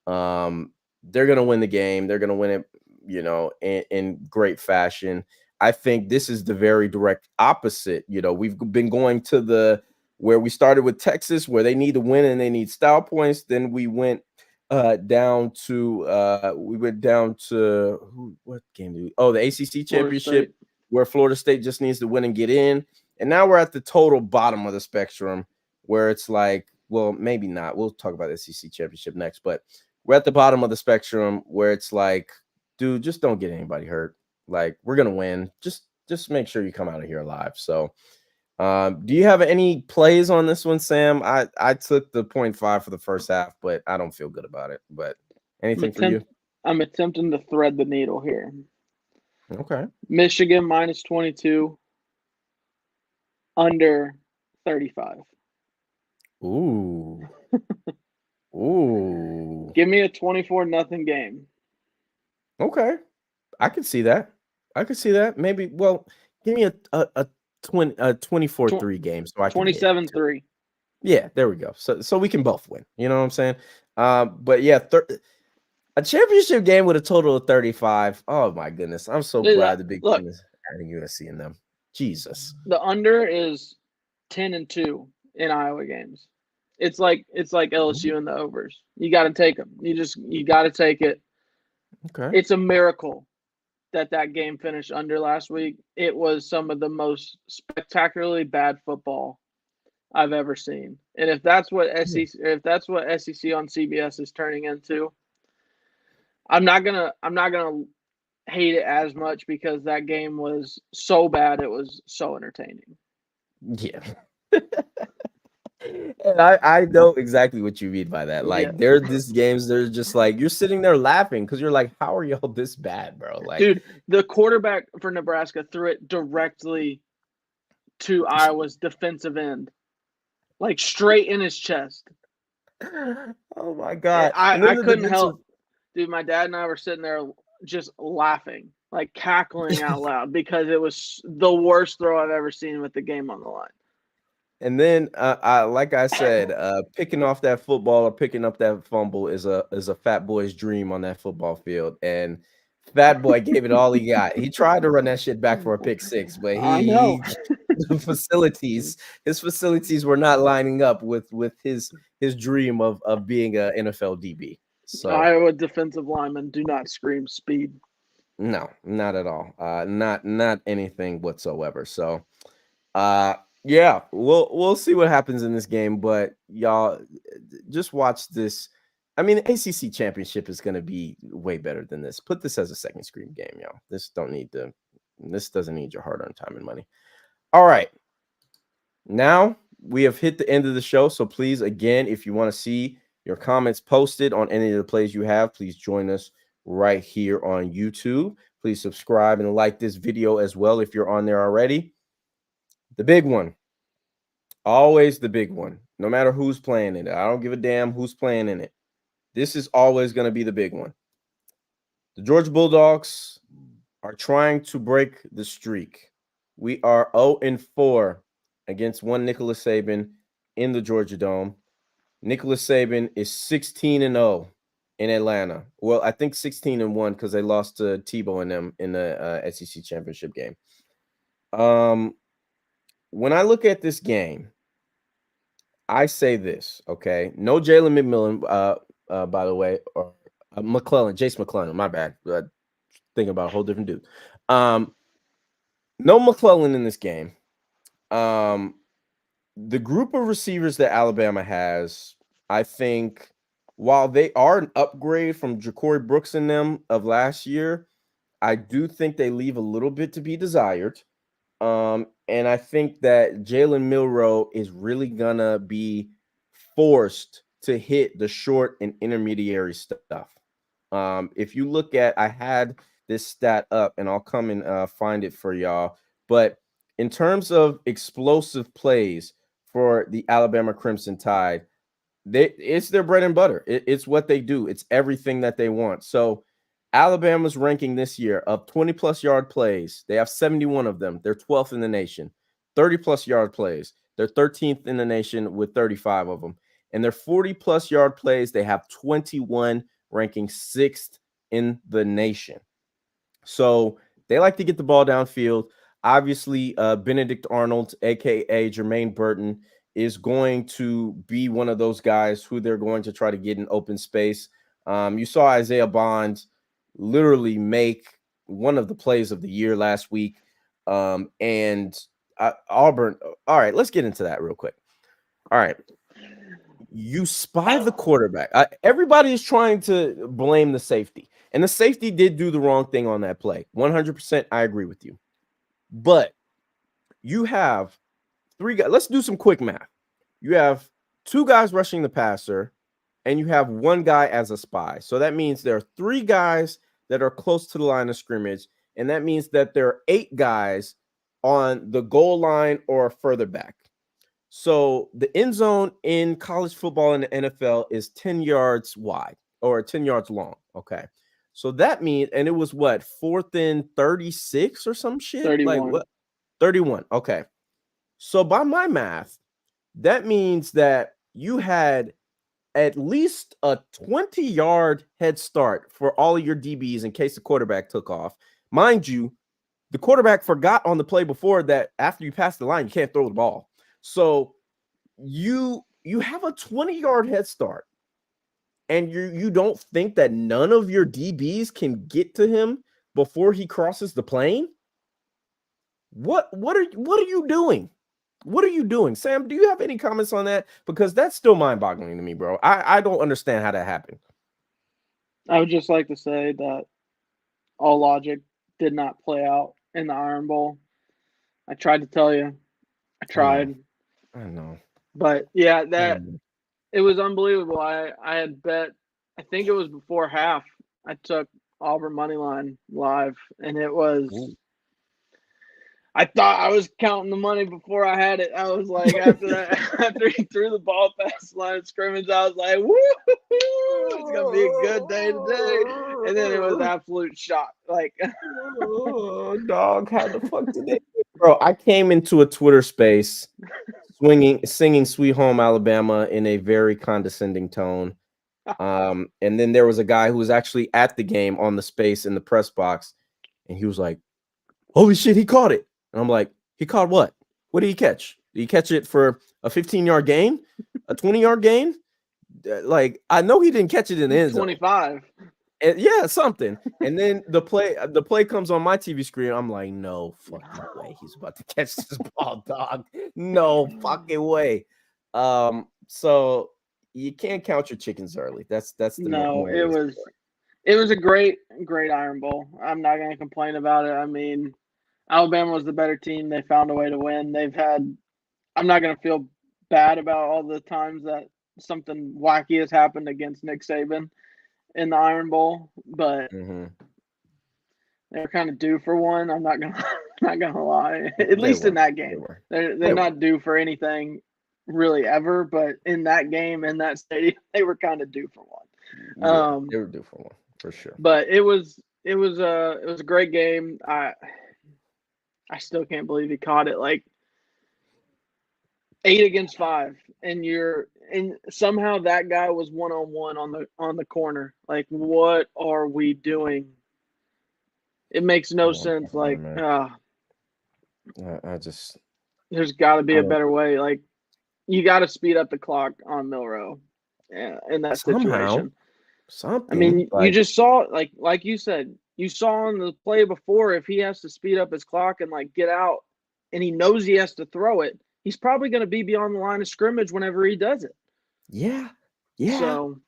They're gonna win the game. They're gonna win it, in great fashion. I think this is the very direct opposite. We've been going to where we started with Texas, where they need to win and they need style points. Then we went down to what game do we? Oh, the ACC championship, where Florida State just needs to win and get in. And now we're at the total bottom of the spectrum, where it's like, well, maybe not. We'll talk about the SEC championship next, but we're at the bottom of the spectrum where it's like, dude, just don't get anybody hurt. Like, we're gonna win. Just make sure you come out of here alive. So, do you have any plays on this one, Sam? I took the 0.5 for the first half, but I don't feel good about it. But anything for you? I'm attempting to thread the needle here. Okay. Michigan minus 22, under 35. Ooh. Ooh. Give me a 24-0 game. Okay. I could see that. Maybe, well, give me a 24-3 game so I can 27-3. Yeah, there we go. So we can both win. You know what I'm saying? But yeah, a championship game with a total of 35. Oh my goodness. I'm so glad the Big Ten is adding USC in them. Jesus. The under is 10-2 in Iowa games. It's like LSU in the overs. You got to take them. You got to take it. Okay. It's a miracle that game finished under last week. It was some of the most spectacularly bad football I've ever seen. And if that's what SEC on CBS is turning into, I'm not gonna hate it as much because that game was so bad. It was so entertaining. Yeah. And I know exactly what you mean by that. Like, there are these games, they're just like, you're sitting there laughing because you're like, how are y'all this bad, bro? Like, dude, the quarterback for Nebraska threw it directly to Iowa's defensive end, like straight in his chest. Oh my God. I couldn't help. Dude, my dad and I were sitting there just laughing, like cackling out loud because it was the worst throw I've ever seen with the game on the line. And then, like I said, picking off that football or picking up that fumble is a fat boy's dream on that football field. And Fat Boy gave it all he got. He tried to run that shit back for a pick 6, but his facilities were not lining up with his dream of being a NFL DB. So Iowa defensive linemen do not scream speed. No, not at all. Not anything whatsoever. So, yeah, we'll see what happens in this game, but y'all just watch this. I mean, the ACC championship is going to be way better than this. Put this as a second screen game, y'all. This doesn't need your hard-earned time and money. All right. Now we have hit the end of the show, so please, again, if you want to see your comments posted on any of the plays you have, please join us right here on YouTube. Please subscribe and like this video as well if you're on there already. The big one, always the big one, no matter who's playing in it. I don't give a damn who's playing in it. This is always going to be the big one. The Georgia Bulldogs are trying to break the streak. We are 0-4 against one Nicholas Saban in the Georgia Dome. Nicholas Saban is 16-0 in Atlanta. Well, I think 16-1 because they lost to Tebow and them in the SEC championship game. When I look at this game, I say this, okay? No Jalen McMillan, by the way, or McClellan, Jace McClellan. My bad. Thinking about a whole different dude. No McClellan in this game. The group of receivers that Alabama has, I think, while they are an upgrade from Ja'Cory Brooks and them of last year, I do think they leave a little bit to be desired. And I think that Jalen Milroe is really gonna be forced to hit the short and intermediary stuff. If you look at, I had this stat up, and I'll come and find it for y'all. But in terms of explosive plays for the Alabama Crimson Tide, it's their bread and butter. It's what they do. It's everything that they want. So Alabama's ranking this year of 20-plus yard plays, they have 71 of them. They're 12th in the nation. 30-plus yard plays, they're 13th in the nation with 35 of them. And their 40-plus yard plays, they have 21, ranking 6th in the nation. So they like to get the ball downfield. Obviously, Benedict Arnold, a.k.a. Jermaine Burton, is going to be one of those guys who they're going to try to get in open space. You saw Isaiah Bond literally make one of the plays of the year last week. And Auburn. All right, let's get into that real quick. All right. You spy the quarterback. Everybody is trying to blame the safety. And the safety did do the wrong thing on that play. 100%, I agree with you. But you have 3 guys. Let's do some quick math. You have 2 guys rushing the passer, and you have 1 guy as a spy. So that means there are 3 guys that are close to the line of scrimmage, and that means that there are 8 guys on the goal line or further back. So the end zone in college football and the NFL is 10 yards wide or 10 yards long. Okay. So that means, and it was what, 4th and 36 or some shit? 31. Like what? 31. Okay. So by my math, that means that you had at least a 20-yard head start for all of your DBs in case the quarterback took off. Mind you, the quarterback forgot on the play before that after you pass the line, you can't throw the ball. So you have a 20-yard head start, and you don't think that none of your DBs can get to him before he crosses the plane? What are you doing? What are you doing? Sam, do you have any comments on that? Because that's still mind-boggling to me, bro. I don't understand how that happened. I would just like to say that all logic did not play out in the Iron Bowl. I tried to tell you. I tried. I know. But yeah, it was unbelievable. I had bet, I think it was before half, I took Auburn money line live, and it was. Ooh. I thought I was counting the money before I had it. I was like, after he threw the ball past the line of scrimmage, I was like, woo, it's gonna be a good day today. And then it was an absolute shock. Like, oh, dog, how the fuck did they? Bro, I came into a Twitter space singing Sweet Home Alabama in a very condescending tone. And then there was a guy who was actually at the game on the space in the press box, and he was like, holy shit, he caught it. And I'm like, he caught what? What did he catch? Did he catch it for a 15-yard gain? A 20-yard gain? Like, I know he didn't catch it in the end zone. 25. Yeah, something. And then the play comes on my TV screen. I'm like, no fucking way he's about to catch this ball, dog. No fucking way. So you can't count your chickens early. That's the no. It was a great Iron Bowl. I'm not gonna complain about it. I mean, Alabama was the better team. They found a way to win. I'm not gonna feel bad about all the times that something wacky has happened against Nick Saban. in the Iron Bowl, but Mm-hmm. they're kind of due for one. I'm not gonna not gonna lie. At They least in were. that They game, were. they're They were. not due for anything really ever. But in that game, in that stadium, they were kind of due for one. Yeah, they were due for one for sure. But it was a great game. I still can't believe he caught it like 8 against 5, and somehow that guy was 1-on-1 on the corner. Like, what are we doing? It makes no sense. Like, Man. I just there's got to be I a don't better way. Like, you got to speed up the clock on Milrow in that somehow situation. I something mean, you like just saw like you said, you saw on the play before, if he has to speed up his clock and like get out, and he knows he has to throw it, he's probably going to be beyond the line of scrimmage whenever he does it. yeah, yeah, So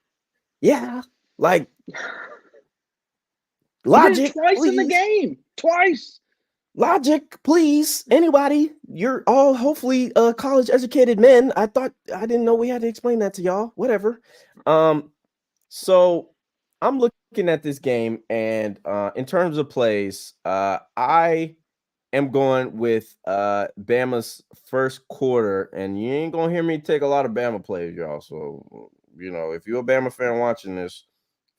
yeah. Like he did it logic, twice in the please. game, twice. Logic, please. Anybody? You're all hopefully college educated men. I didn't know we had to explain that to y'all. Whatever. So I'm looking at this game, and in terms of plays, I am going with Bama's first quarter, and you ain't gonna hear me take a lot of Bama plays, y'all. So if you're a Bama fan watching this,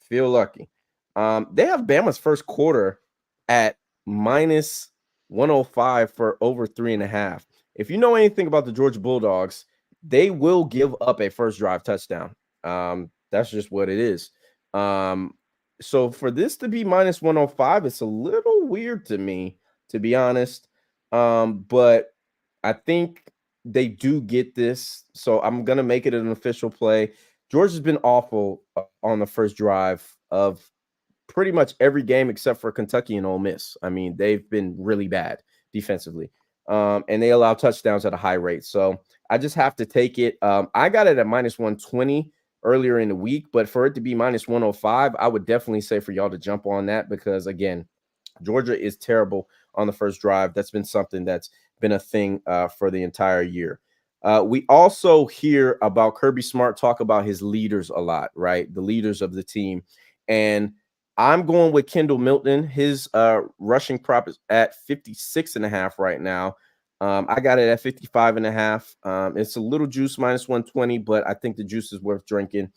feel lucky. They have Bama's first quarter at minus 105 for over 3.5. If you know anything about the Georgia Bulldogs, they will give up a first drive touchdown. That's just what it is. So for this to be minus 105, it's a little weird to me, to be honest. But I think they do get this. So I'm gonna make it an official play. Georgia's been awful on the first drive of pretty much every game except for Kentucky and Ole Miss. I mean, they've been really bad defensively. And they allow touchdowns at a high rate. So I just have to take it. I got it at minus 120 earlier in the week, but for it to be minus 105, I would definitely say for y'all to jump on that because, again, Georgia is terrible on the first drive. That's been something that's been a thing for the entire year. We also hear about Kirby Smart talk about his leaders a lot, right? The leaders of the team. And I'm going with Kendall Milton. His rushing prop is at 56.5 right now. I got it at 55.5. It's a little juice, minus 120, but I think the juice is worth drinking.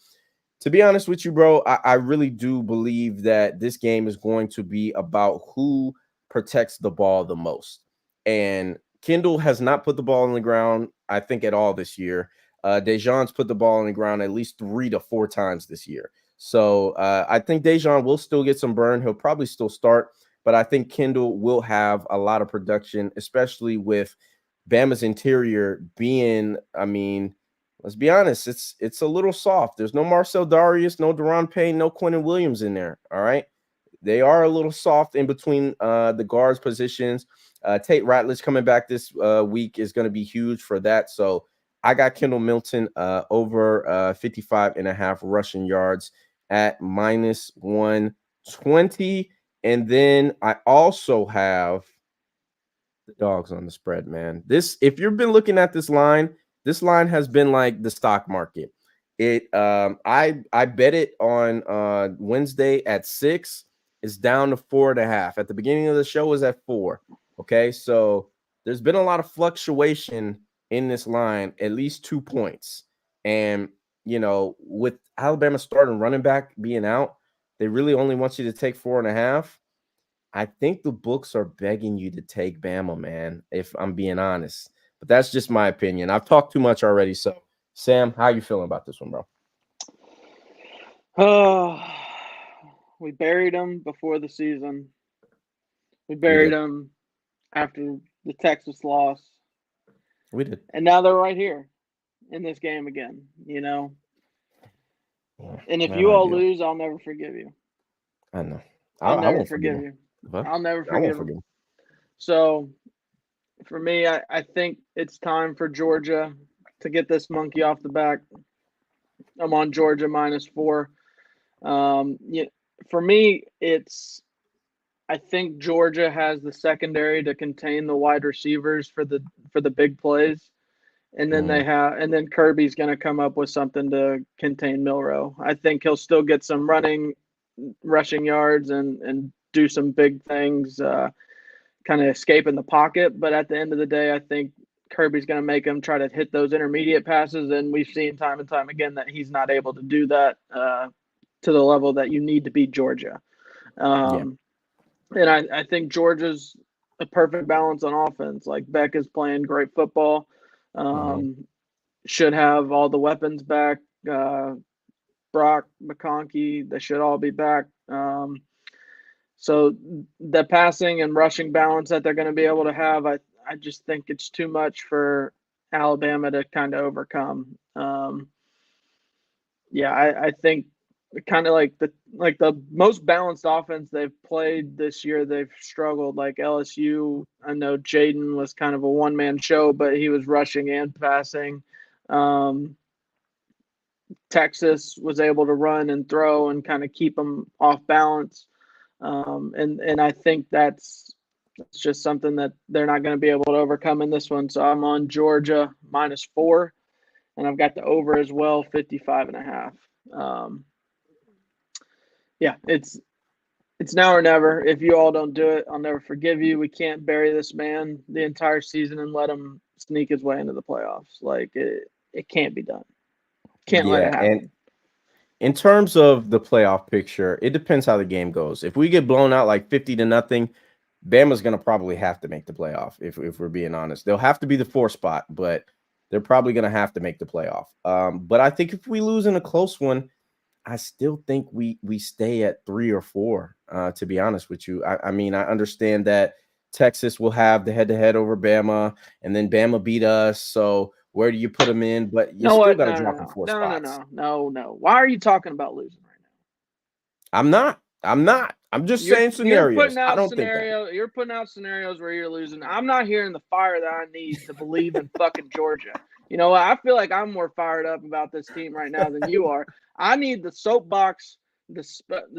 To be honest with you, bro, I really do believe that this game is going to be about who protects the ball the most. And Kendall has not put the ball on the ground, I think, at all this year. Dejan's put the ball on the ground at least 3 to 4 times this year. So I think Dejan will still get some burn. He'll probably still start, but I think Kendall will have a lot of production, especially with Bama's interior being, I mean, let's be honest, it's a little soft. There's no Marcel Darius, no Deron Payne, no Quentin Williams in there. All right. They are a little soft in between the guards positions. Tate Ratledge coming back this week is going to be huge for that. So I got Kendall Milton over 55.5 rushing yards at minus 120. And then I also have the dogs on the spread, man. If you've been looking at this line has been like the stock market. I bet it on Wednesday at 6. It's down to 4.5. At the beginning of the show, it was at 4. Okay, so there's been a lot of fluctuation in this line, at least 2 points. And with Alabama starting running back being out, they really only want you to take 4.5. I think the books are begging you to take Bama, man, if I'm being honest. But that's just my opinion. I've talked too much already. So, Sam, how you feeling about this one, bro? Oh, we buried them before the season. We We buried did. them after the Texas loss. We did. And now they're right here in this game again, Yeah, And if not you all ideal. lose, I'll never forgive you. I know. I'll I never won't forgive forgive him. you. What? I'll never I won't forgive forgive them. him. So for me, I think it's time for Georgia to get this monkey off the back. I'm on Georgia minus 4. For me, I think Georgia has the secondary to contain the wide receivers for the big plays, And then and then Kirby's going to come up with something to contain Milroe. I think he'll still get some rushing yards and do some big things, kind of escape in the pocket. But at the end of the day, I think Kirby's going to make him try to hit those intermediate passes. And we've seen time and time again that he's not able to do that to the level that you need to beat Georgia. And I think Georgia's a perfect balance on offense. Like, Beck is playing great football. Should have all the weapons back. Brock, McConkey, they should all be back. So the passing and rushing balance that they're going to be able to have, I just think it's too much for Alabama to kind of overcome. I think kind of like the most balanced offense they've played this year, they've struggled. Like LSU, I know Jaden was kind of a one-man show, but he was rushing and passing. Texas was able to run and throw and kind of keep them off balance. And I think that's just something that they're not going to be able to overcome in this one. So I'm on Georgia -4, and I've got the over as well, 55.5. It's now or never. If you all don't do it, I'll never forgive you. We can't bury this man the entire season and let him sneak his way into the playoffs. Like, it can't be done. Can't let it happen. And in terms of the playoff picture, it depends how the game goes. If we get blown out like 50-0, Bama's going to probably have to make the playoff. If we're being honest, they'll have to be the 4 spot, but they're probably going to have to make the playoff. But I think if we lose in a close one, I still think we stay at 3 or 4. To be honest with you, I mean, I understand that Texas will have the head-to-head over Bama, and then Bama beat us. So where do you put them in? But you still got to drop them 4 spots. No. Why are you talking about losing right now? I'm not. I'm just saying scenarios. I don't think that. You're putting out scenarios where you're losing. I'm not hearing the fire that I need to believe in fucking Georgia. You know what? I feel like I'm more fired up about this team right now than you are. I need the soapbox, the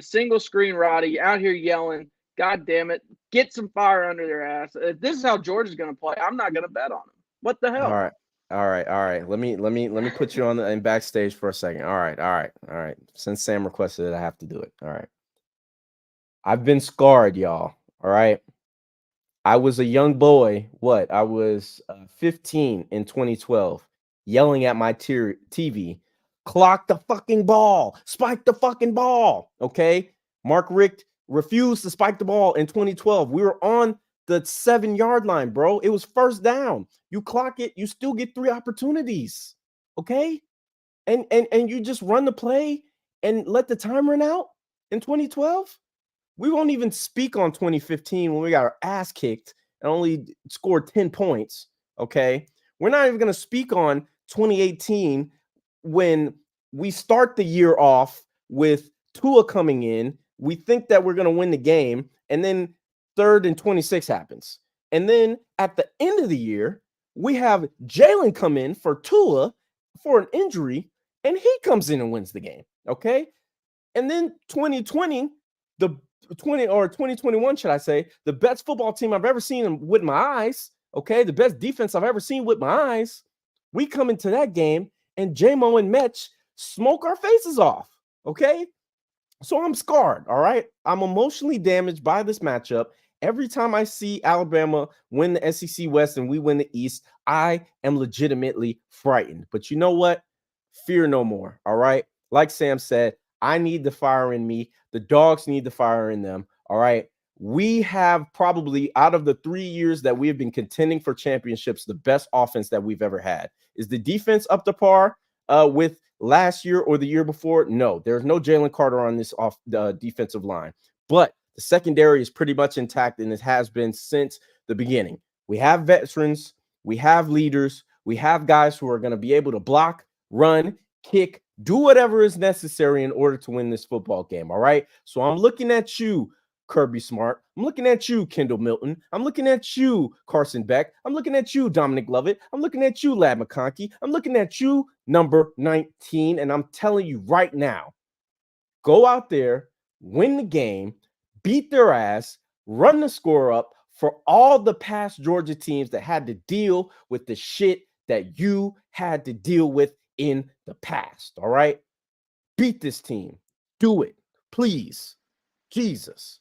single screen Roddy out here yelling, God damn it, get some fire under their ass. If this is how Georgia's going to play, I'm not going to bet on them. What the hell? All right. Let me put you in backstage for a second. All right. Since Sam requested it, I have to do it. All right. I've been scarred, y'all. All right. I was a young boy. I was 15 in 2012, yelling at my TV, clock the fucking ball, spike the fucking ball. Okay. Mark Richt refused to spike the ball in 2012. We were on the 7-yard line, bro. It was first down. You clock it, you still get 3 opportunities. Okay. And you just run the play and let the time run out in 2012. We won't even speak on 2015 when we got our ass kicked and only scored 10 points. Okay. We're not even going to speak on 2018 when we start the year off with Tua coming in. We think that we're going to win the game, and then 3rd and 26 happens. And then at the end of the year, we have Jalen come in for Tua for an injury, and he comes in and wins the game. Okay. And then 2020, 2021, should I say, the best football team I've ever seen with my eyes. Okay. The best defense I've ever seen with my eyes. We come into that game and J-Mo and Metch smoke our faces off. Okay. So I'm scarred. All right. I'm emotionally damaged by this matchup. Every time I see Alabama win the SEC West and we win the East, I am legitimately frightened. But you know what? Fear no more. All right. Like Sam said, I need the fire in me. The dogs need the fire in them. All right. We have probably, out of the 3 years that we have been contending for championships, the best offense that we've ever had. Is the defense up to par with last year or the year before? No, there's no Jalen Carter on this defensive line. But the secondary is pretty much intact, and it has been since the beginning. We have veterans. We have leaders. We have guys who are going to be able to block, run, kick, do whatever is necessary in order to win this football game. All right. So I'm looking at you, Kirby Smart. I'm looking at you, Kendall Milton. I'm looking at you, Carson Beck. I'm looking at you, Dominic Lovett. I'm looking at you, Lad McConkey. I'm looking at you, number 19. And I'm telling you right now, go out there, win the game, beat their ass, run the score up for all the past Georgia teams that had to deal with the shit that you had to deal with in the past. All right. Beat this team. Do it. Please. Jesus.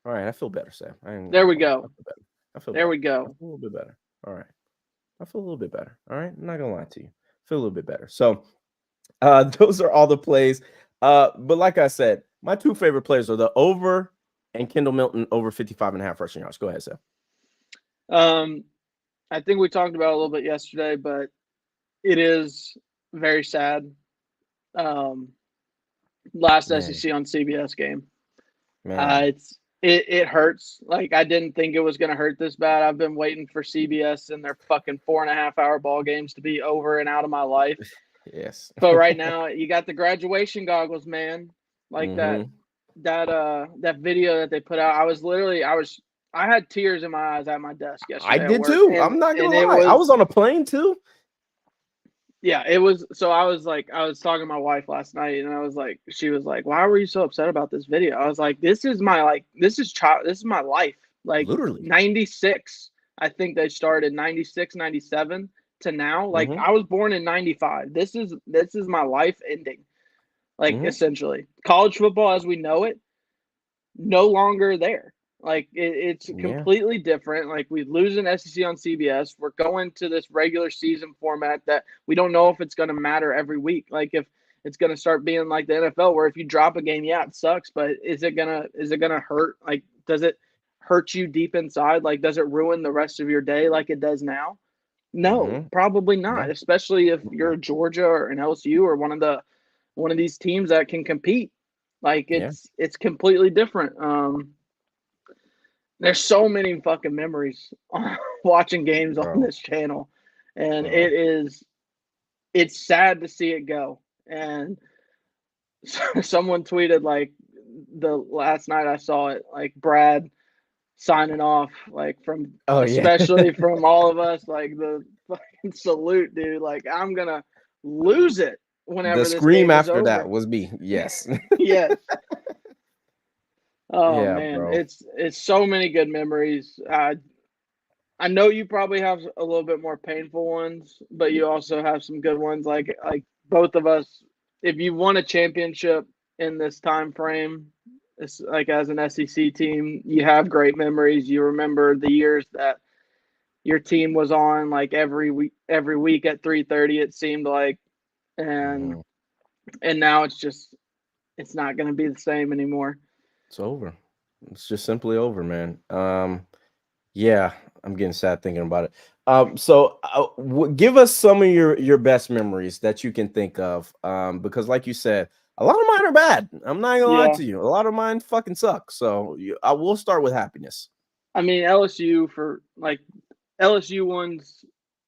All right. I feel better, Sam. There we go. I feel there better. we go. I feel a little bit better. All right. I feel a little bit better. All right. I'm not going to lie to you. I feel a little bit better. So those are all the plays. But like I said, my two favorite plays are the over and Kendall Milton over 55.5 rushing yards. Go ahead, Sam. I think we talked about it a little bit yesterday, but it is very sad. Last Man. SEC on CBS game. Man. It hurts. Like, I didn't think it was going to hurt this bad. I've been waiting for CBS and their fucking 4.5-hour ball games to be over and out of my life. Yes. But right now, you got the graduation goggles, man. Like that video that they put out. I had tears in my eyes at my desk yesterday. I did too. I'm not gonna lie. I was on a plane too. Yeah, it was. So I was talking to my wife last night, and she was like, "Why were you so upset about this video?" I was like, this is my life. Like, literally 96. I think they started 96, 97 to now. Like, I was born in 95. This is my life ending. Like, essentially, college football as we know it, no longer there. Like, it's completely different. Like, we lose an SEC on CBS. We're going to this regular season format that we don't know if it's going to matter every week. Like, if it's going to start being like the NFL, where if you drop a game, yeah, it sucks, but is it gonna hurt? Like, does it hurt you deep inside? Like, does it ruin the rest of your day like it does now? No, probably not. Yeah. Especially if you're Georgia or an LSU or one of these teams that can compete. Like, it's completely different. There's so many fucking memories watching games on this channel, and it's sad to see it go. And someone tweeted, like, the last night I saw it, like, Brad signing off, like, from especially from all of us, like, the fucking salute, dude. Like, I'm gonna lose it whenever the this scream game after is over. that was me. Yes. Yes. Oh, yeah, man, bro. it's so many good memories. I know you probably have a little bit more painful ones, but you also have some good ones. Like both of us, if you won a championship in this time frame, it's like as an SEC team, you have great memories. You remember the years that your team was on, like, every week at 3:30, it seemed like, and now it's not going to be the same anymore. It's over. It's just simply over, man. Yeah, I'm getting sad thinking about it. So give us some of your best memories that you can think of. Because like you said, a lot of mine are bad. I'm not gonna lie to you. A lot of mine fucking suck. So I will start with happiness. I mean, LSU wins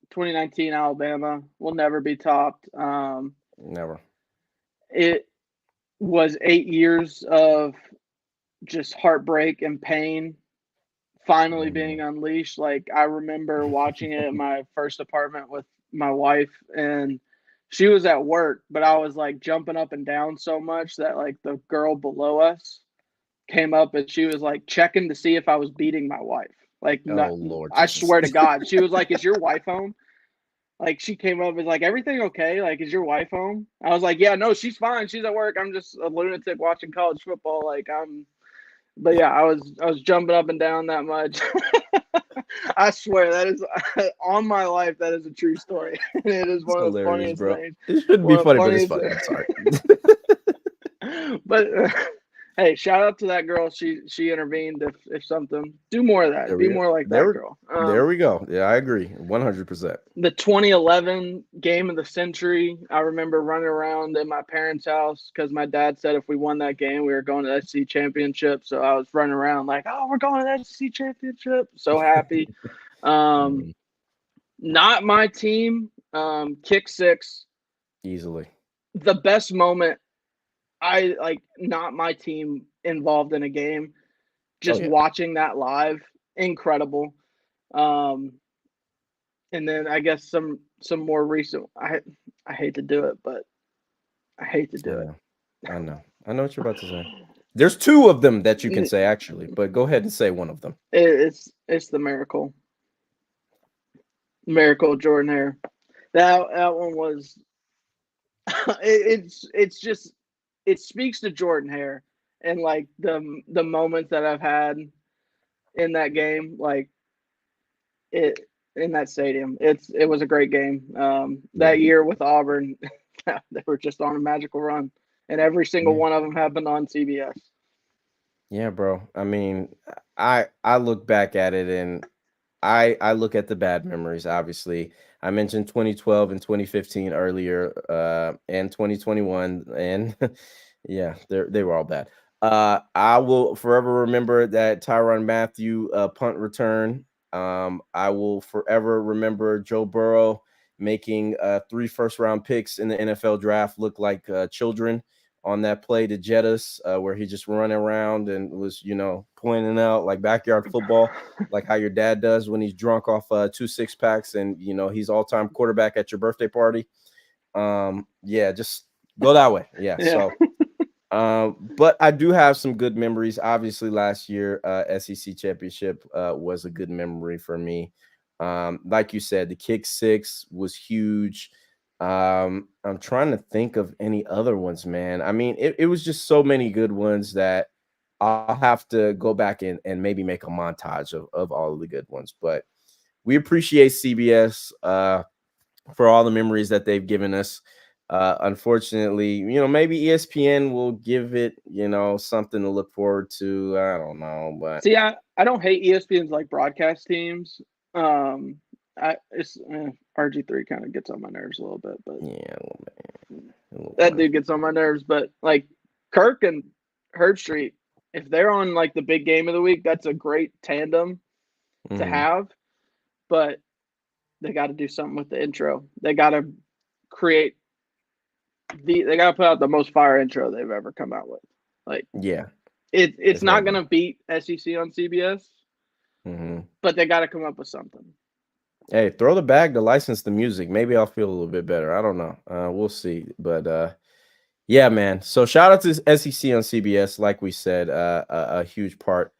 2019 Alabama will never be topped. Never. It was 8 years of just heartbreak and pain finally being unleashed. Like, I remember watching it in my first apartment with my wife, and she was at work, but I was, like, jumping up and down so much that, like, the girl below us came up and she was, like, checking to see if I was beating my wife. Like, Lord, I swear to God, she was like, "Is your wife home?" Like, she came up and was like, "Everything okay? Like, is your wife home?" I was like, "Yeah, no, she's fine. She's at work. I'm just a lunatic watching college football. Like, But yeah, I was jumping up and down that much. I swear that is on my life. That is a true story. It is one of the funniest things. It shouldn't be funny, but it's funny. I'm sorry. But hey, shout out to that girl. She intervened. If something, do more of that. Be more like that girl. There we go. Yeah, I agree, 100%. The 2011 game of the century. I remember running around in my parents' house because my dad said if we won that game, we were going to the SEC championship. So I was running around like, "Oh, we're going to the SEC championship!" So happy. Not my team. Kick six. Easily. The best moment. I like not my team involved in a game. Just watching that live, incredible. And then I guess some more recent. I hate to do it, but I hate to do it. I know what you're about to say. There's two of them that you can say actually, but go ahead and say one of them. It's the miracle Jordan Hare. That one was it's just it speaks to Jordan Hare and like the moments that I've had in that game, like it in that stadium. It was a great game. Yeah. That year with Auburn, they were just on a magical run, and every single Yeah. one of them happened on CBS. Yeah, bro. I mean, I look back at it and I look at the bad memories, obviously. I mentioned 2012 and 2015 earlier, and 2021, and yeah, they were all bad. I will forever remember that Tyrann Mathieu punt return. I will forever remember Joe Burrow making 3 first-round picks in the NFL draft look like children on that play to Jettis, where he just running around and was, pointing out like backyard football, like how your dad does when he's drunk off 2 6-packs and he's all-time quarterback at your birthday party. Yeah, just go that way. Yeah. Yeah. So but I do have some good memories. Obviously, last year, SEC championship was a good memory for me. Like you said, the kick six was huge. I'm trying to think of any other ones, man. I mean, it was just so many good ones that I'll have to go back and maybe make a montage of all of the good ones. But we appreciate CBS for all the memories that they've given us. Unfortunately, maybe ESPN will give it, something to look forward to. I don't know, but See, I don't hate ESPN's like broadcast teams. It's RG3 kind of gets on my nerves a little bit, but yeah, a little bit, a little that bit. dude gets on my nerves. But like Kirk and Herb Street, if they're on like the big game of the week, that's a great tandem to Mhm. have. But they got to do something with the intro. They got to create they got to put out the most fire intro they've ever come out with. Like Yeah, it's it's got to not be. gonna beat SEC on CBS, Mhm. but they got to come up with something. Hey, throw the bag to license the music. Maybe I'll feel a little bit better. I don't know. We'll see. But yeah, man. So shout out to SEC on CBS. Like we said, a huge part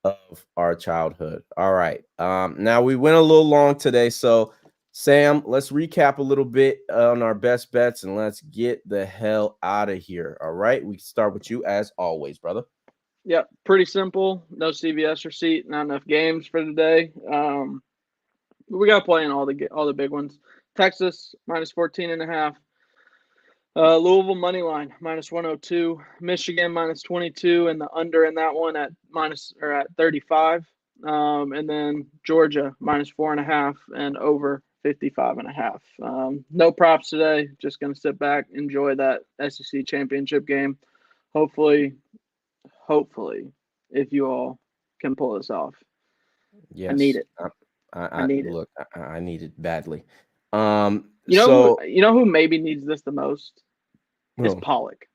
of our childhood. All right. Now we went a little long today. So Sam, let's recap a little bit on our best bets and let's get the hell out of here. All right. We start with you as always, brother. Yep, pretty simple. No CBS receipt, not enough games for today. We got to play in all the big ones. Texas minus 14.5. Louisville money line minus 102. Michigan minus 22, and the under in that one at minus or at 35. And then Georgia minus 4.5 and over 55.5. No props today. Just gonna sit back, enjoy that SEC championship game. Hopefully, if you all can pull this off, I need Yes. it. I I need it. look, I need it badly. So You know who maybe needs this the most is well, Pollock.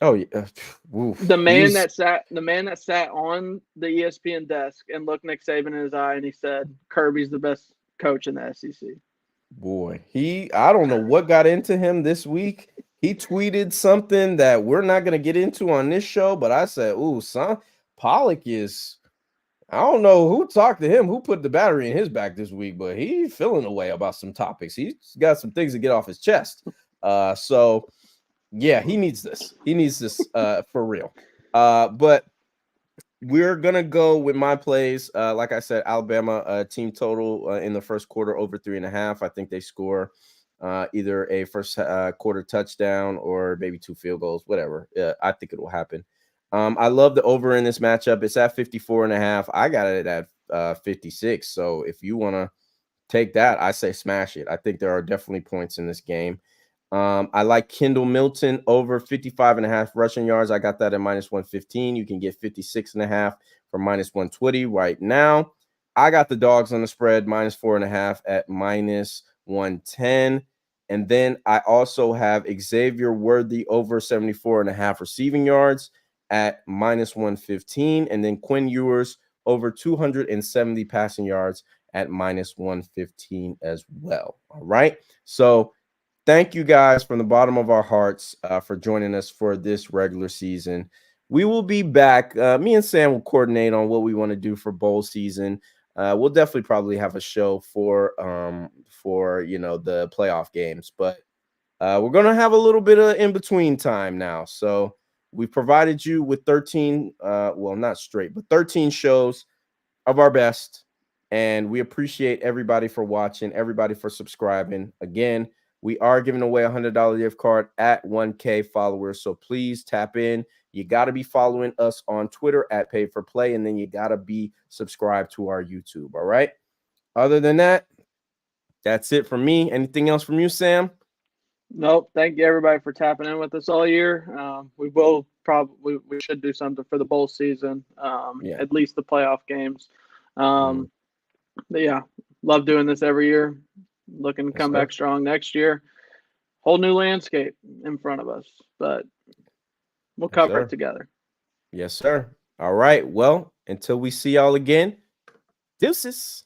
oh yeah. Oof. The man that sat on the ESPN desk and looked Nick Saban in his eye and he said, Kirby's the best coach in the SEC. Boy, I don't know what got into him this week. He tweeted something that we're not going to get into on this show, but I said, "Ooh, son, Pollock is I don't know who talked to him, who put the battery in his back this week, but he's feeling away about some topics. He's got some things to get off his chest." So yeah, he needs this. He needs this for real. But we're gonna go with my plays. Like I said, Alabama team total in the first quarter over 3.5. I think they score either a first quarter touchdown or maybe 2 field goals, whatever. I think it will happen. I love the over in this matchup. It's at 54.5. I got it at 56. So if you want to take that, I say smash it. I think there are definitely points in this game. I like Kendall Milton over 55.5 rushing yards. I got that at minus 115. You can get 56.5 for minus 120 right now. I got the dogs on the spread minus 4.5 at minus 110. And then I also have Xavier Worthy over 74.5 receiving yards at minus 115. And then Quinn Ewers over 270 passing yards at minus 115 as well. All right. So thank you guys from the bottom of our hearts for joining us for this regular season. We will be back. Me and Sam will coordinate on what we want to do for bowl season. We'll definitely probably have a show for for, the playoff games. But we're going to have a little bit of in-between time now. So we provided you with 13, well, not straight, but 13 shows of our best. And we appreciate everybody for watching, everybody for subscribing. Again, we are giving away a $100 gift card at 1K followers. So please tap in. You got to be following us on Twitter at Pay for Play, and then you got to be subscribed to our YouTube. All right. Other than that, that's it from me. Anything else from you, Sam? Nope. Thank you everybody for tapping in with us all year. We will probably we should do something for the bowl season. At least the playoff games. But yeah, love doing this every year. Looking to come back strong next year. Whole new landscape in front of us, but we'll cover it together. Yes, sir. All right. Well, until we see y'all again, deuces.